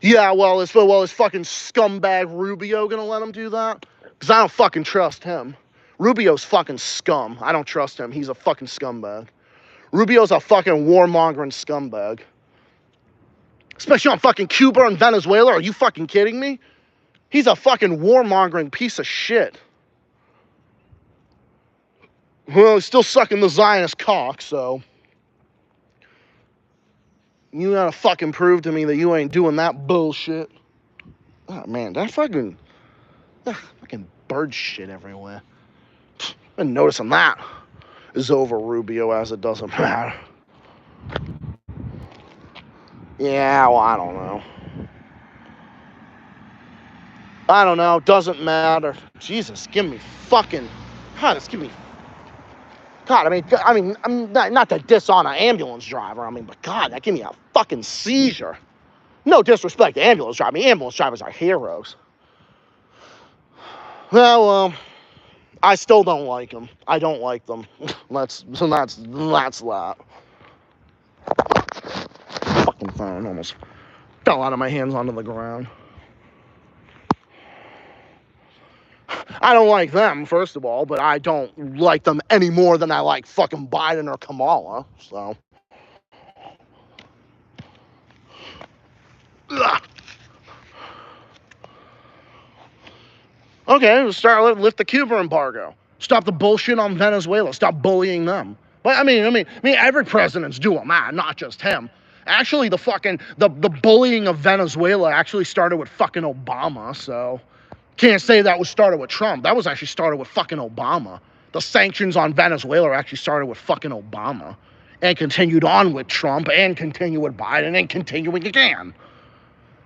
Yeah, well, is fucking scumbag Rubio gonna let him do that? Because I don't fucking trust him. Rubio's fucking scum. I don't trust him. He's a fucking scumbag. Rubio's a fucking warmongering scumbag. Especially on fucking Cuba and Venezuela. Are you fucking kidding me? He's a fucking warmongering piece of shit. Well, he's still sucking the Zionist cock, so you gotta fucking prove to me that you ain't doing that bullshit. Oh man, that fucking bird shit everywhere. Been noticing that is over Rubio as it doesn't matter. Yeah, well, I don't know. I don't know. Doesn't matter. Jesus, give me fucking. God, just give me. God, I mean, I'm not to diss on an ambulance driver. I mean, but God, that give me a fucking seizure. No disrespect to ambulance drivers. I mean, ambulance drivers are heroes. Well, I still don't like them. I don't like them. That's that. Fucking phone almost fell out of my hands onto the ground. I don't like them, first of all, but I don't like them any more than I like fucking Biden or Kamala, so. Ugh. Okay, let's lift the Cuba embargo. Stop the bullshit on Venezuela. Stop bullying them. But I mean, every president's doing that, not just him. Actually, the bullying of Venezuela actually started with fucking Obama, so can't say that was started with Trump. That was actually started with fucking Obama. The sanctions on Venezuela actually started with fucking Obama and continued on with Trump and continued with Biden and continuing again.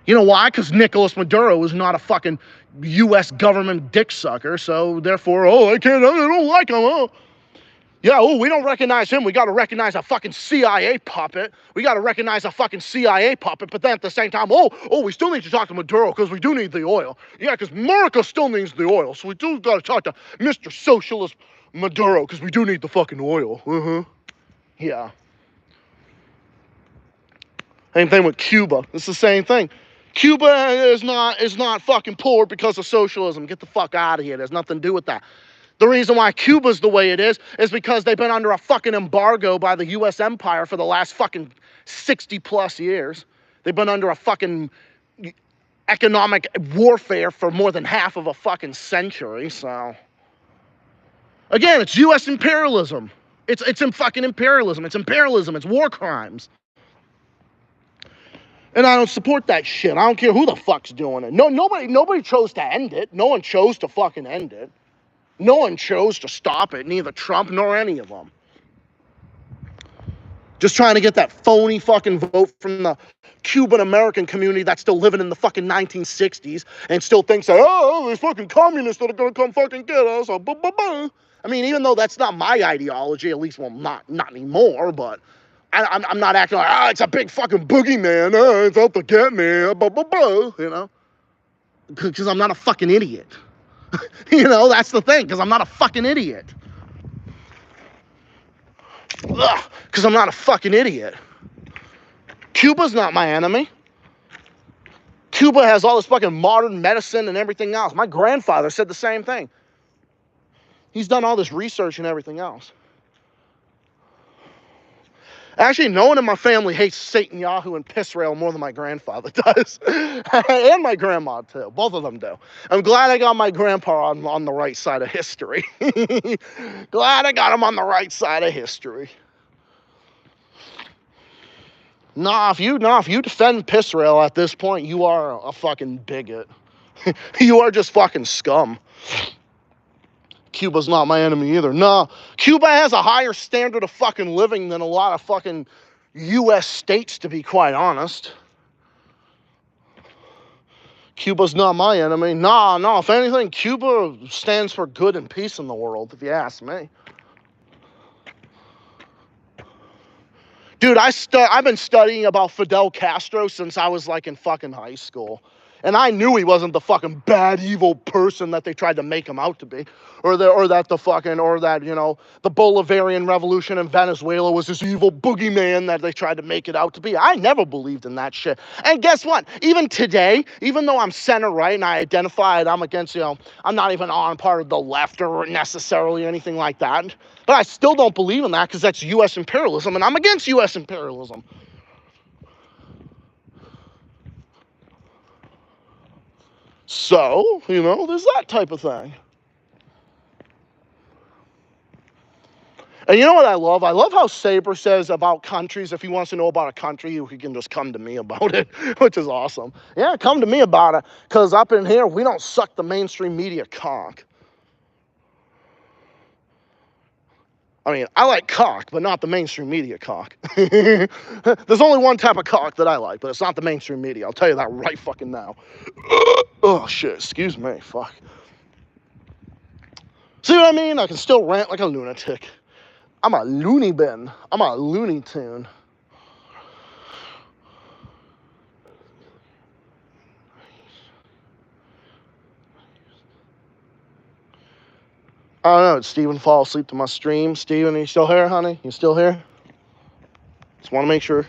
You know why? Because Nicolas Maduro is not a fucking U.S. government dick sucker, so therefore, I don't like him, oh. Yeah, we don't recognize him. We got to recognize a fucking CIA puppet. We got to recognize a fucking CIA puppet, but then at the same time, we still need to talk to Maduro because we do need the oil. Yeah, because America still needs the oil, so we do got to talk to Mr. Socialist Maduro because we do need the fucking oil. Yeah. Same thing with Cuba. It's the same thing. Cuba is not fucking poor because of socialism. Get the fuck out of here. There's nothing to do with that. The reason why Cuba's the way it is because they've been under a fucking embargo by the U.S. empire for the last fucking 60 plus years. They've been under a fucking economic warfare for more than half of a fucking century, so. Again, it's U.S. imperialism. It's fucking imperialism. It's imperialism. It's war crimes. And I don't support that shit. I don't care who the fuck's doing it. Nobody chose to end it. No one chose to fucking end it. No one chose to stop it, neither Trump nor any of them. Just trying to get that phony fucking vote from the Cuban American community that's still living in the fucking 1960s and still thinks that, these fucking communists that are gonna come fucking get us. I mean, even though that's not my ideology, at least, well, not anymore, but I'm not acting like, it's a big fucking boogeyman, it's out to get me, you know? Because I'm not a fucking idiot. You know, that's the thing, because I'm not a fucking idiot. Because I'm not a fucking idiot. Cuba's not my enemy. Cuba has all this fucking modern medicine and everything else. My grandfather said the same thing. He's done all this research and everything else. Actually, no one in my family hates Satan, Yahoo, and Piss Rail more than my grandfather does. And my grandma, too. Both of them do. I'm glad I got my grandpa on the right side of history. Glad I got him on the right side of history. If you defend Piss Rail at this point, you are a fucking bigot. You are just fucking scum. Cuba's not my enemy either. No, Cuba has a higher standard of fucking living than a lot of fucking U.S. states, to be quite honest. Cuba's not my enemy. No, if anything, Cuba stands for good and peace in the world, if you ask me. Dude, I've been studying about Fidel Castro since I was like in fucking high school. And I knew he wasn't the fucking bad, evil person that they tried to make him out to be. Or that the Bolivarian Revolution in Venezuela was this evil boogeyman that they tried to make it out to be. I never believed in that shit. And guess what? Even today, even though I'm center-right and I identified I'm against, I'm not even on part of the left or necessarily anything like that. But I still don't believe in that because that's U.S. imperialism, and I'm against U.S. imperialism. So, you know, there's that type of thing. And you know what I love? I love how Saber says about countries, if he wants to know about a country, he can just come to me about it, which is awesome. Yeah, come to me about it, because up in here, we don't suck the mainstream media cock. I mean, I like cock, but not the mainstream media cock. There's only one type of cock that I like, but it's not the mainstream media. I'll tell you that right fucking now. Oh, shit. Excuse me. Fuck. See what I mean? I can still rant like a lunatic. I'm a loony bin. I'm a Looney Tune. I don't know. Did Steven fall asleep to my stream? Steven, are you still here, honey? You still here? Just want to make sure.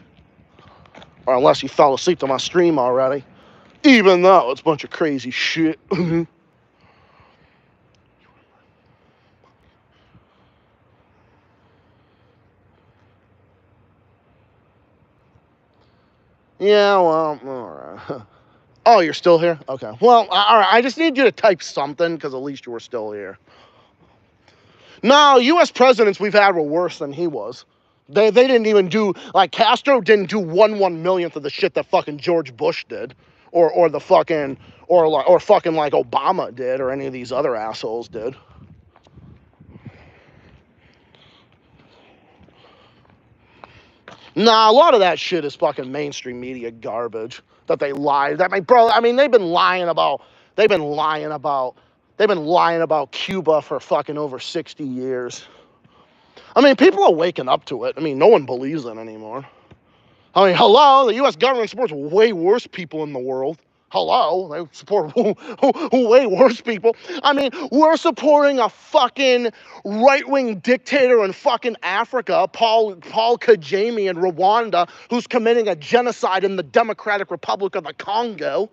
Or unless you fell asleep to my stream already. Even though it's a bunch of crazy shit. Yeah, well, all right. Oh, you're still here? Okay. Well, all right. I just need you to type something, because at least you were still here. No, U.S. presidents we've had were worse than he was. They didn't even do, like, Castro didn't do 1/1,000,000th of the shit that fucking George Bush did, or the fucking, or fucking like Obama did, or any of these other assholes did. Nah, a lot of that shit is fucking mainstream media garbage that they lied. I mean, bro, I mean, they've been lying about Cuba for fucking over 60 years. I mean, people are waking up to it. I mean, no one believes it anymore. I mean, hello, the U.S. government supports way worse people in the world. Hello, they support way worse people. I mean, we're supporting a fucking right-wing dictator in fucking Africa, Paul Kagame in Rwanda, who's committing a genocide in the Democratic Republic of the Congo.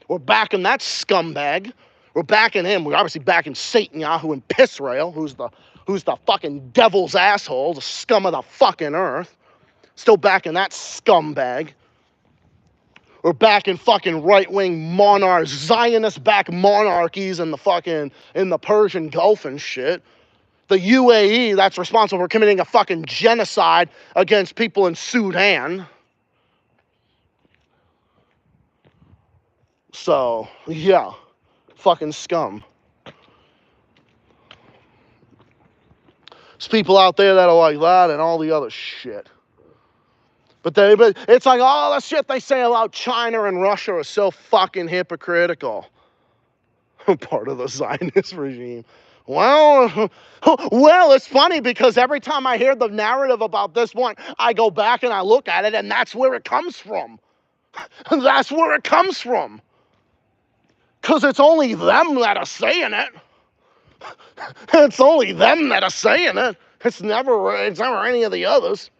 We're backing that scumbag. We're backing him. We're obviously backing Satan Yahoo and Pissrael, who's the fucking devil's asshole, the scum of the fucking earth. Still backing that scumbag. We're backing fucking right-wing monarchs, Zionist-backed monarchies in the Persian Gulf and shit. The UAE that's responsible for committing a fucking genocide against people in Sudan. So, yeah. Fucking scum. There's people out there that are like that and all the other shit. But it's like all the shit they say about China and Russia is so fucking hypocritical. Part of the Zionist regime. Well, it's funny because every time I hear the narrative about this one, I go back and I look at it, and that's where it comes from. That's where it comes from. Because it's only them that are saying it. It's only them that are saying it. It's never any of the others.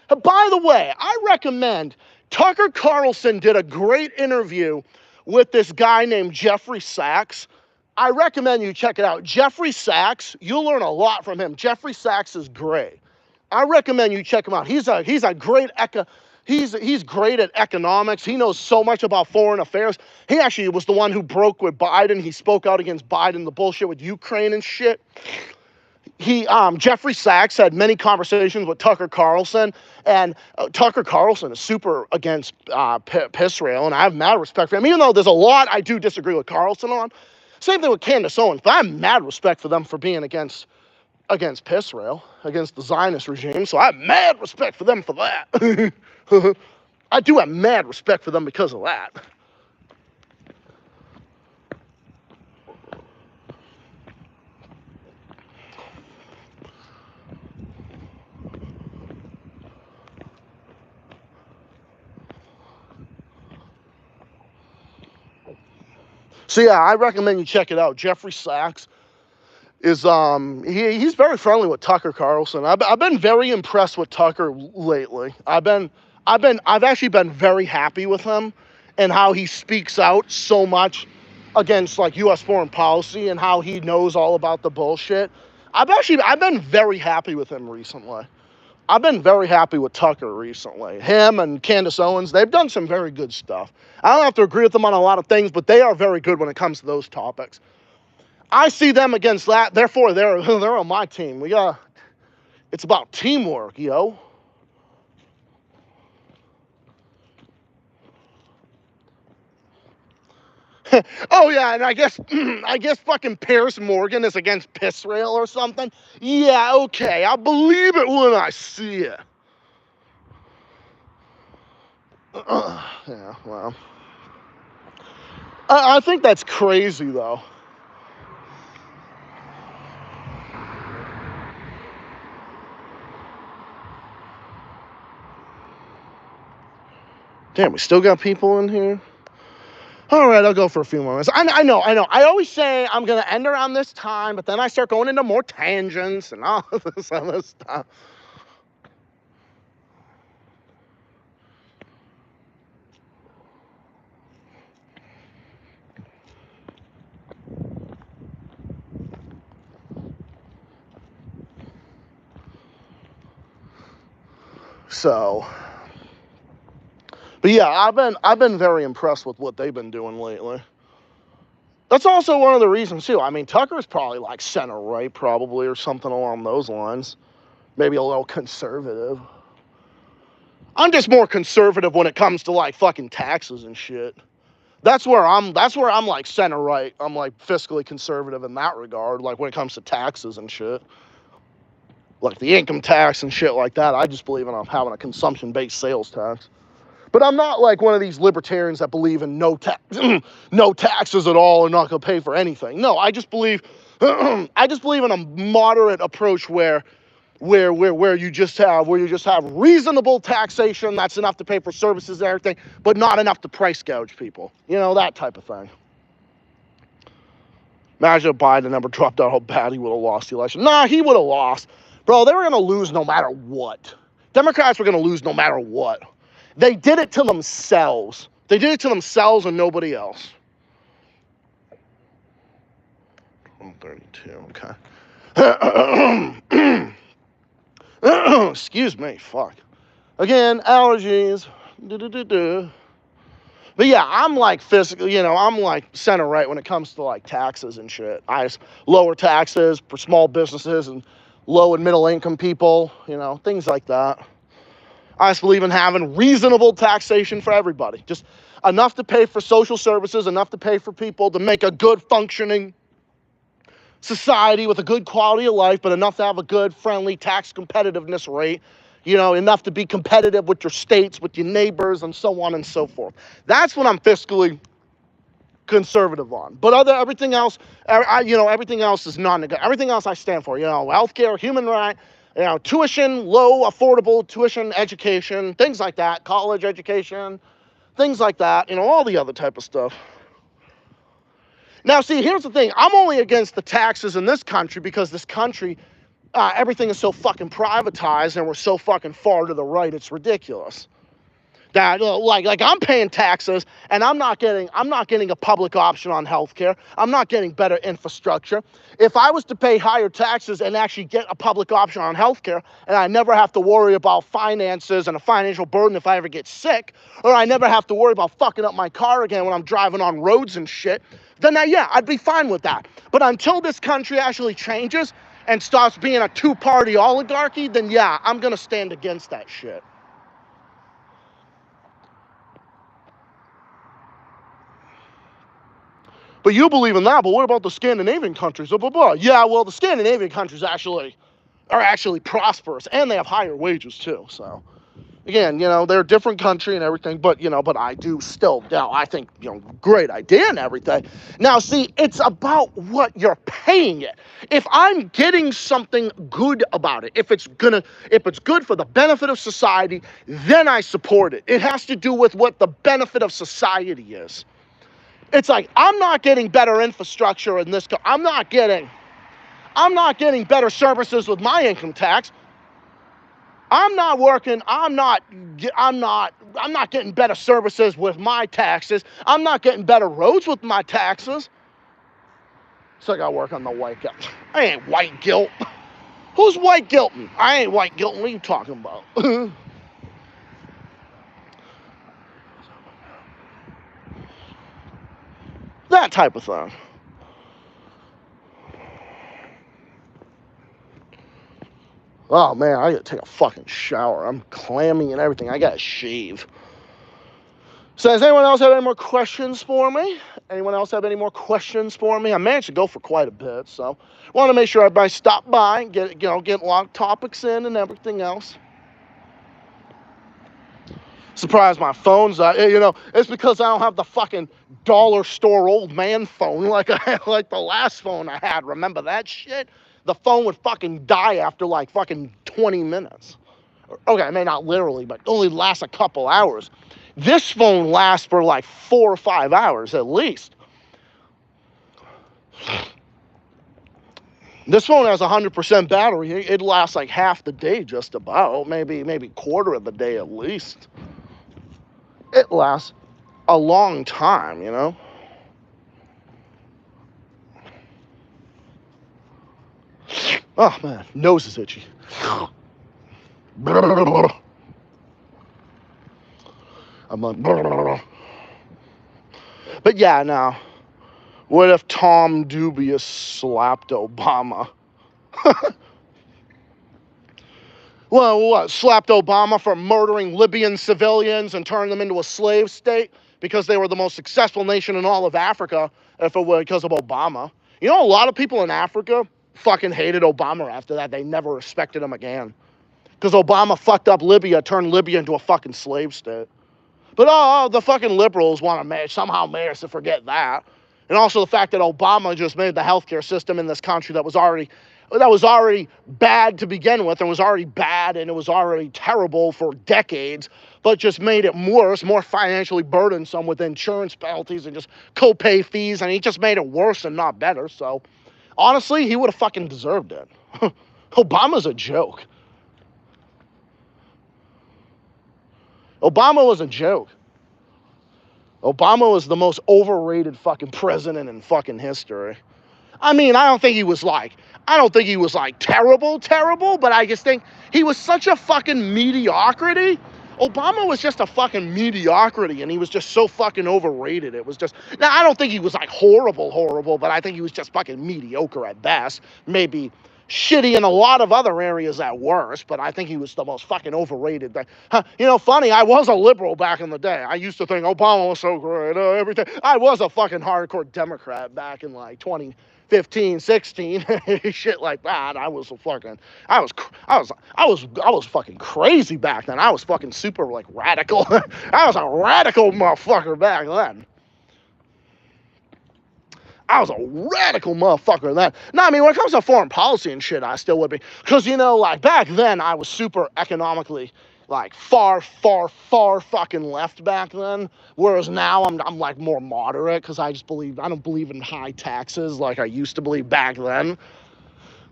By the way, I recommend, Tucker Carlson did a great interview with this guy named Jeffrey Sachs. I recommend you check it out. Jeffrey Sachs, you'll learn a lot from him. Jeffrey Sachs is great. I recommend you check him out. He's great at economics. He knows so much about foreign affairs. He actually was the one who broke with Biden. He spoke out against Biden, the bullshit with Ukraine and shit. Jeffrey Sachs had many conversations with Tucker Carlson, and Tucker Carlson is super against Pissrael, and I have mad respect for him, even though there's a lot I do disagree with Carlson on. Same thing with Candace Owens, but I have mad respect for them for being against Pissrael, against the Zionist regime, so I have mad respect for them for that. I do have mad respect for them because of that. So yeah, I recommend you check it out. Jeffrey Sachs is he's very friendly with Tucker Carlson. I've been very impressed with Tucker lately. I've actually been very happy with him and how he speaks out so much against like U.S. foreign policy and how he knows all about the bullshit. I've been very happy with him recently. I've been very happy with Tucker recently. Him and Candace Owens, they've done some very good stuff. I don't have to agree with them on a lot of things, but they are very good when it comes to those topics. I see them against that, therefore they're on my team. It's about teamwork, yo. Oh yeah, and I guess fucking Piers Morgan is against Pissrail or something. Yeah, okay, I'll believe it when I see it. Yeah, well, I think that's crazy though. Damn, we still got people in here. All right, I'll go for a few more minutes. I know. I always say I'm going to end around this time, but then I start going into more tangents and all this other stuff. So, but yeah, I've been very impressed with what they've been doing lately. That's also one of the reasons too. I mean, Tucker's probably like center right, probably, or something along those lines. Maybe a little conservative. I'm just more conservative when it comes to like fucking taxes and shit. That's where I'm like center right. I'm like fiscally conservative in that regard, like when it comes to taxes and shit. Like the income tax and shit like that. I just believe in having a consumption-based sales tax. But I'm not like one of these libertarians that believe in no taxes at all and not gonna pay for anything. No, I just believe in a moderate approach where you just have reasonable taxation that's enough to pay for services and everything, but not enough to price gouge people. You know, that type of thing. Imagine if Biden never dropped out how bad he would have lost the election. Nah, he would have lost. Bro, they were going to lose no matter what. Democrats were going to lose no matter what. They did it to themselves. They did it to themselves and nobody else. 132, okay. Excuse me, fuck. Again, allergies. But yeah, I'm like physically, I'm like center right when it comes to like taxes and shit. I just lower taxes for small businesses and low and middle income people, things like that. I just believe in having reasonable taxation for everybody. Just enough to pay for social services, enough to pay for people to make a good functioning society with a good quality of life, but enough to have a good, friendly tax competitiveness rate. Enough to be competitive with your states, with your neighbors, and so on and so forth. That's what I'm fiscally conservative on. But everything else, everything else is non-negotiable. Everything else I stand for. Healthcare, human right, tuition, low, affordable tuition education, things like that, college education, things like that. All the other type of stuff. Now, see, here's the thing. I'm only against the taxes in this country because this country, everything is so fucking privatized and we're so fucking far to the right. It's ridiculous. That like I'm paying taxes and I'm not getting a public option on healthcare. I'm not getting better infrastructure. If I was to pay higher taxes and actually get a public option on healthcare, and I never have to worry about finances and a financial burden if I ever get sick, or I never have to worry about fucking up my car again when I'm driving on roads and shit, then yeah, I'd be fine with that. But until this country actually changes and stops being a two-party oligarchy, then yeah, I'm gonna stand against that shit. But you believe in that, but what about the Scandinavian countries? Blah, blah, blah. Yeah, well, the Scandinavian countries are actually prosperous, and they have higher wages too. So, again, they're a different country and everything, but I do still, I think, great idea and everything. Now, see, it's about what you're paying it. If I'm getting something good about it, if it's good for the benefit of society, then I support it. It has to do with what the benefit of society is. It's like, I'm not getting better infrastructure in this. I'm not getting better services with my income tax. I'm not getting better services with my taxes. I'm not getting better roads with my taxes. So I gotta work on the white guilt. I ain't white guilt. Who's white guilting? I ain't white guilting. What are you talking about? That type of thing. Oh, man, I gotta take a fucking shower. I'm clammy and everything. I gotta shave. So does anyone else have any more questions for me? Anyone else have any more questions for me? I managed to go for quite a bit, so want to make sure everybody stop by and get a lot of topics in and everything else. Surprised my phone's it's because I don't have the fucking dollar store old man phone like the last phone I had. Remember that shit? The phone would fucking die after like fucking 20 minutes. Okay, I mean not literally, but only lasts a couple hours. This phone lasts for like 4 or 5 hours at least. This phone has 100% battery. It lasts like half the day just about, maybe quarter of the day at least. It lasts a long time, you know? Oh, man, nose is itchy. I'm like, but yeah, now, what if Tom Dubious slapped Obama? Well, what? Slapped Obama for murdering Libyan civilians and turning them into a slave state because they were the most successful nation in all of Africa if it were because of Obama. You know, a lot of people in Africa fucking hated Obama after that. They never respected him again. Because Obama fucked up Libya, turned Libya into a fucking slave state. But the fucking liberals want to somehow make us to forget that. And also the fact that Obama just made the healthcare system in this country that was already bad to begin with, and was already bad, and it was already terrible for decades, but just made it worse, more financially burdensome with insurance penalties and just copay fees, and he just made it worse and not better. So honestly, he would have fucking deserved it. Obama's a joke. Obama was a joke. Obama was the most overrated fucking president in fucking history. I mean, I don't think he was like terrible, but I just think he was such a fucking mediocrity. Obama was just a fucking mediocrity, and he was just so fucking overrated. It was just, now I don't think he was like horrible, but I think he was just fucking mediocre at best. Maybe shitty in a lot of other areas at worst, but I think he was the most fucking overrated thing. You know, funny, I was a liberal back in the day. I used to think Obama was so great, everything. I was a fucking hardcore Democrat back in like 2015, 16, shit like that. I was fucking crazy back then. I was fucking super like radical. I was a radical motherfucker back then. I was a radical motherfucker then. No, I mean, when it comes to foreign policy and shit, I still would be. Because, you know, like, back then, I was super economically, like, far fucking left back then. Whereas now, I'm like, more moderate, because I don't believe in high taxes like I used to believe back then.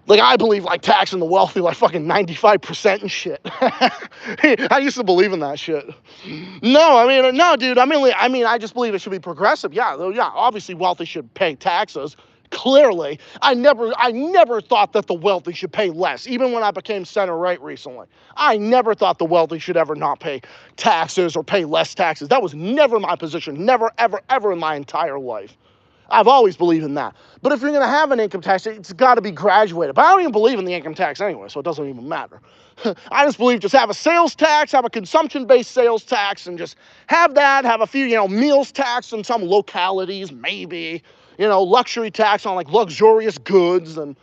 Like, I believe, like, taxing the wealthy, like, fucking 95% and shit. I used to believe in that shit. No, dude. I just believe it should be progressive. Yeah, obviously, wealthy should pay taxes. Clearly. I never thought that the wealthy should pay less, even when I became center-right recently. I never thought the wealthy should ever not pay taxes or pay less taxes. That was never my position. Never, ever, ever in my entire life. I've always believed in that. But if you're going to have an income tax, it's got to be graduated. But I don't even believe in the income tax anyway, so it doesn't even matter. I just believe just have a sales tax, have a consumption-based sales tax, and just have that, have a few, meals tax in some localities, maybe, luxury tax on like luxurious goods, and,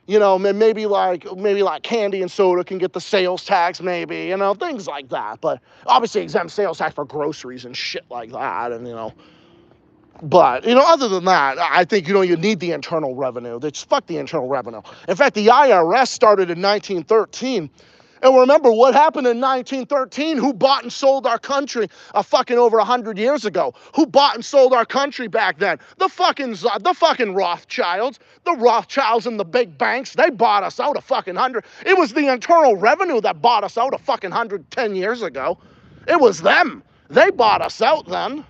maybe like candy and soda can get the sales tax, maybe, things like that. But obviously exempt sales tax for groceries and shit like that, and, But, other than that, I think, you need the internal revenue. Just fuck the internal revenue. In fact, the IRS started in 1913. And remember what happened in 1913? Who bought and sold our country fucking over 100 years ago? Who bought and sold our country back then? The fucking Rothschilds. The Rothschilds and the big banks, they bought us out a fucking 100. It was the internal revenue that bought us out a fucking 110 years ago. It was them. They bought us out then.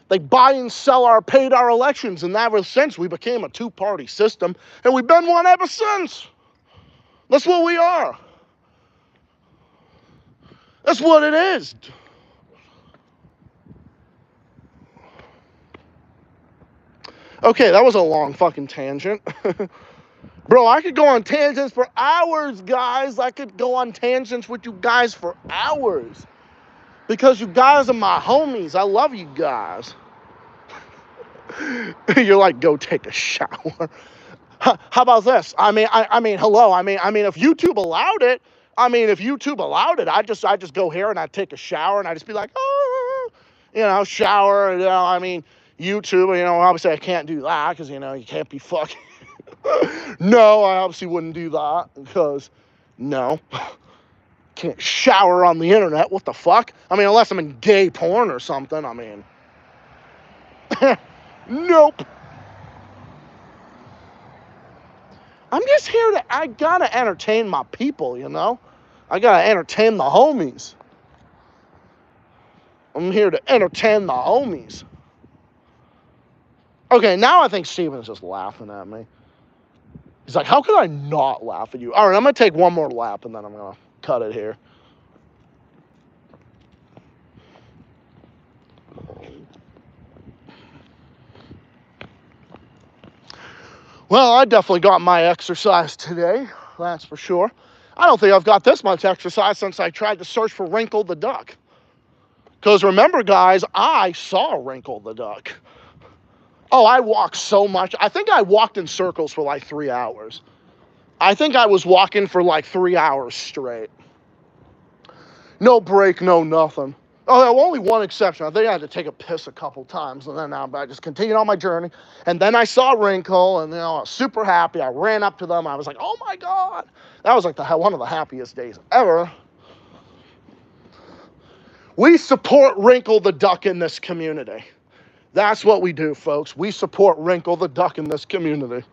They buy and sell paid our elections, and ever since we became a two-party system, and we've been one ever since. That's what we are. That's what it is. Okay, that was a long fucking tangent. Bro, I could go on tangents for hours, guys. I could go on tangents with you guys for hours. Because you guys are my homies. I love you guys. You're like, go take a shower. How about this? I mean, hello. I mean, if YouTube allowed it, I'd just go here and I'd take a shower and I'd just be like, oh, shower. YouTube. Obviously I can't do that because you can't be fucking. No, I obviously wouldn't do that because no, can't shower on the internet. What the fuck? Unless I'm in gay porn or something. Nope. I'm just here I gotta entertain my people, I gotta entertain the homies. I'm here to entertain the homies. Okay, now I think Steven's just laughing at me. He's like, how could I not laugh at you? All right, I'm gonna take one more lap and then I'm gonna cut it here. Well, I definitely got my exercise today, that's for sure. I don't think I've got this much exercise since I tried to search for Wrinkle the Duck. Because remember, guys, I saw Wrinkle the Duck. Oh, I walked so much. I think I walked in circles for like 3 hours. I think I was walking for like 3 hours straight. No break, no nothing. Oh, there was only one exception. I think I had to take a piss a couple times, and then I just continued on my journey. And then I saw Wrinkle, and I was super happy. I ran up to them. I was like, oh my God. That was like one of the happiest days ever. We support Wrinkle the Duck in this community. That's what we do, folks. We support Wrinkle the Duck in this community.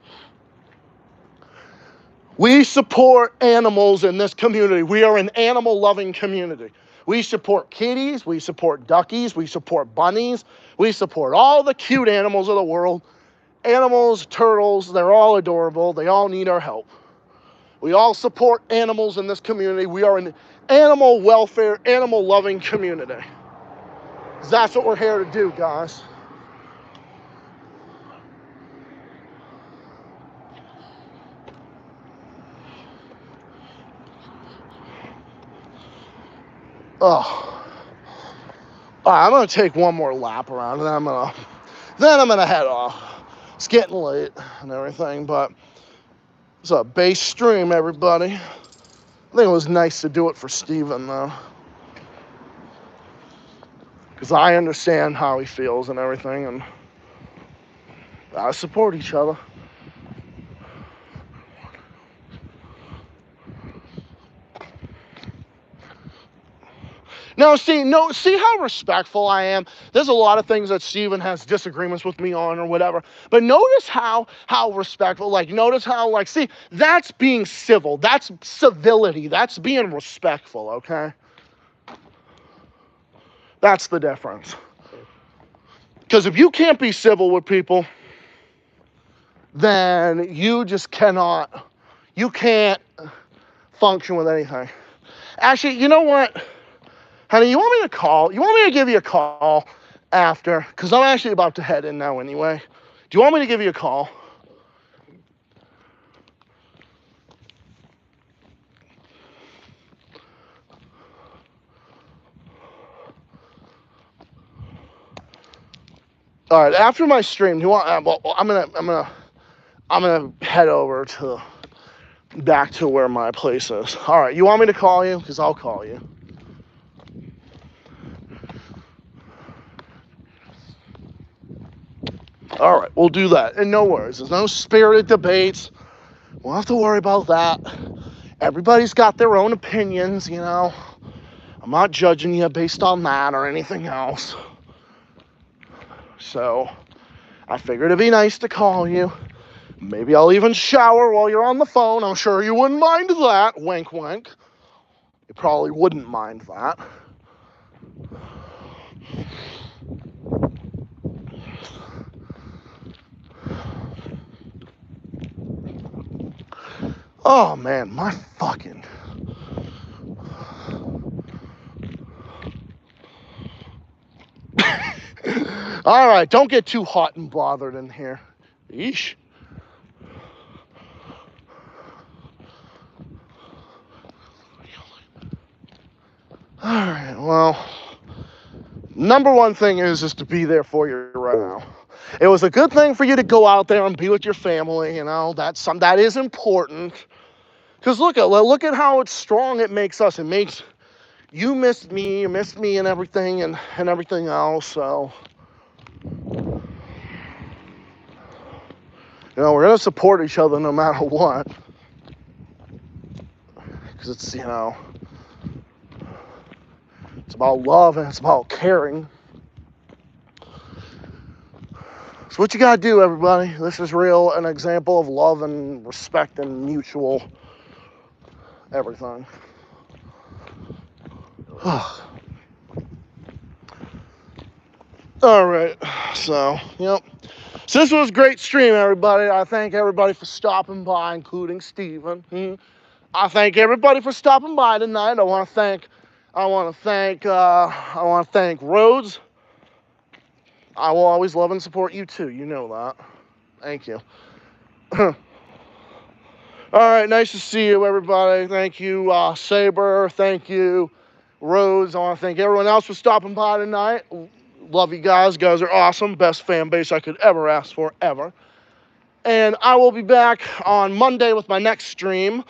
We support animals in this community. We are an animal-loving community. We support kitties, we support duckies, we support bunnies, we support all the cute animals of the world. Animals, turtles, they're all adorable. They all need our help. We all support animals in this community. We are an animal welfare, animal-loving community. That's what we're here to do, guys. Oh. All right, I'm gonna take one more lap around, and then I'm gonna head off. It's getting late and everything, but it's a base stream, everybody. I think it was nice to do it for Steven, though, because I understand how he feels and everything, and I support each other. Now, see how respectful I am? There's a lot of things that Steven has disagreements with me on or whatever. But notice how respectful, notice how, see, that's being civil. That's civility. That's being respectful, okay? That's the difference. Because if you can't be civil with people, then you just can't function with anything. Actually, you know what? Honey, you want me to give you a call after? Because I'm actually about to head in now anyway. Do you want me to give you a call? All right, after my stream, do you want? Well, I'm gonna head over back to where my place is. All right, you want me to call you? Because I'll call you. All right, we'll do that. And no worries. There's no spirited debates. We'll have to worry about that. Everybody's got their own opinions, I'm not judging you based on that or anything else. So, I figured it'd be nice to call you. Maybe I'll even shower while you're on the phone. I'm sure you wouldn't mind that. Wink, wink. You probably wouldn't mind that. Oh, man, my fucking... All right, don't get too hot and bothered in here. Yeesh. All right, well, number one thing is to be there for you right now. It was a good thing for you to go out there and be with your family, you know, that is important. Because look at how it's strong it makes us. It makes you miss me and everything and everything else, so... You know, we're going to support each other no matter what. Because it's, you know, it's about love and it's about caring. So what you got to do, everybody, this is an example of love and respect and mutual everything. All right, so, yep. So this was a great stream, everybody. I thank everybody for stopping by, including Steven. I thank everybody for stopping by tonight. I want to thank Rhodes. I will always love and support you too. You know that. Thank you. All right, nice to see you, everybody. Thank you, Saber. Thank you, Rhodes. I want to thank everyone else for stopping by tonight. Love you guys. You guys are awesome. Best fan base I could ever ask for, ever. And I will be back on Monday with my next stream.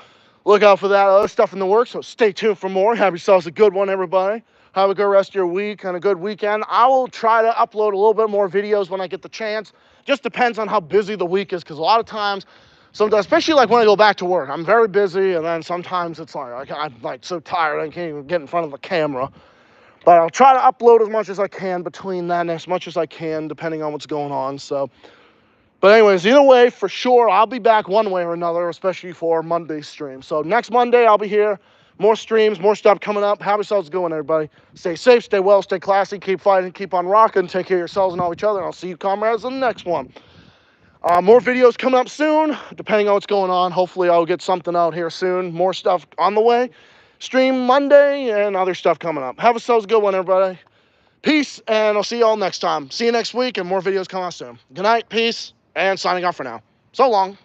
Look out for that other stuff in the works, so stay tuned for more. Have yourselves a good one, everybody. Have a good rest of your week and a good weekend. I will try to upload a little bit more videos when I get the chance. Just depends on how busy the week is, because a lot of times, sometimes, especially like when I go back to work, I'm very busy, and then sometimes it's like I'm like so tired I can't even get in front of the camera. But I'll try to upload as much as I can between then, as much as I can, depending on what's going on. So, but anyways, either way, for sure, I'll be back one way or another, especially for Monday's stream. So next Monday, I'll be here. More streams, more stuff coming up. Have yourselves going, everybody. Stay safe, stay well, stay classy, keep fighting, keep on rocking. Take care of yourselves and all each other. And I'll see you, comrades, in the next one. More videos coming up soon, depending on what's going on. Hopefully, I'll get something out here soon. More stuff on the way. Stream Monday and other stuff coming up. Have yourselves a good one, everybody. Peace, and I'll see you all next time. See you next week, and more videos coming out soon. Good night, peace, and signing off for now. So long.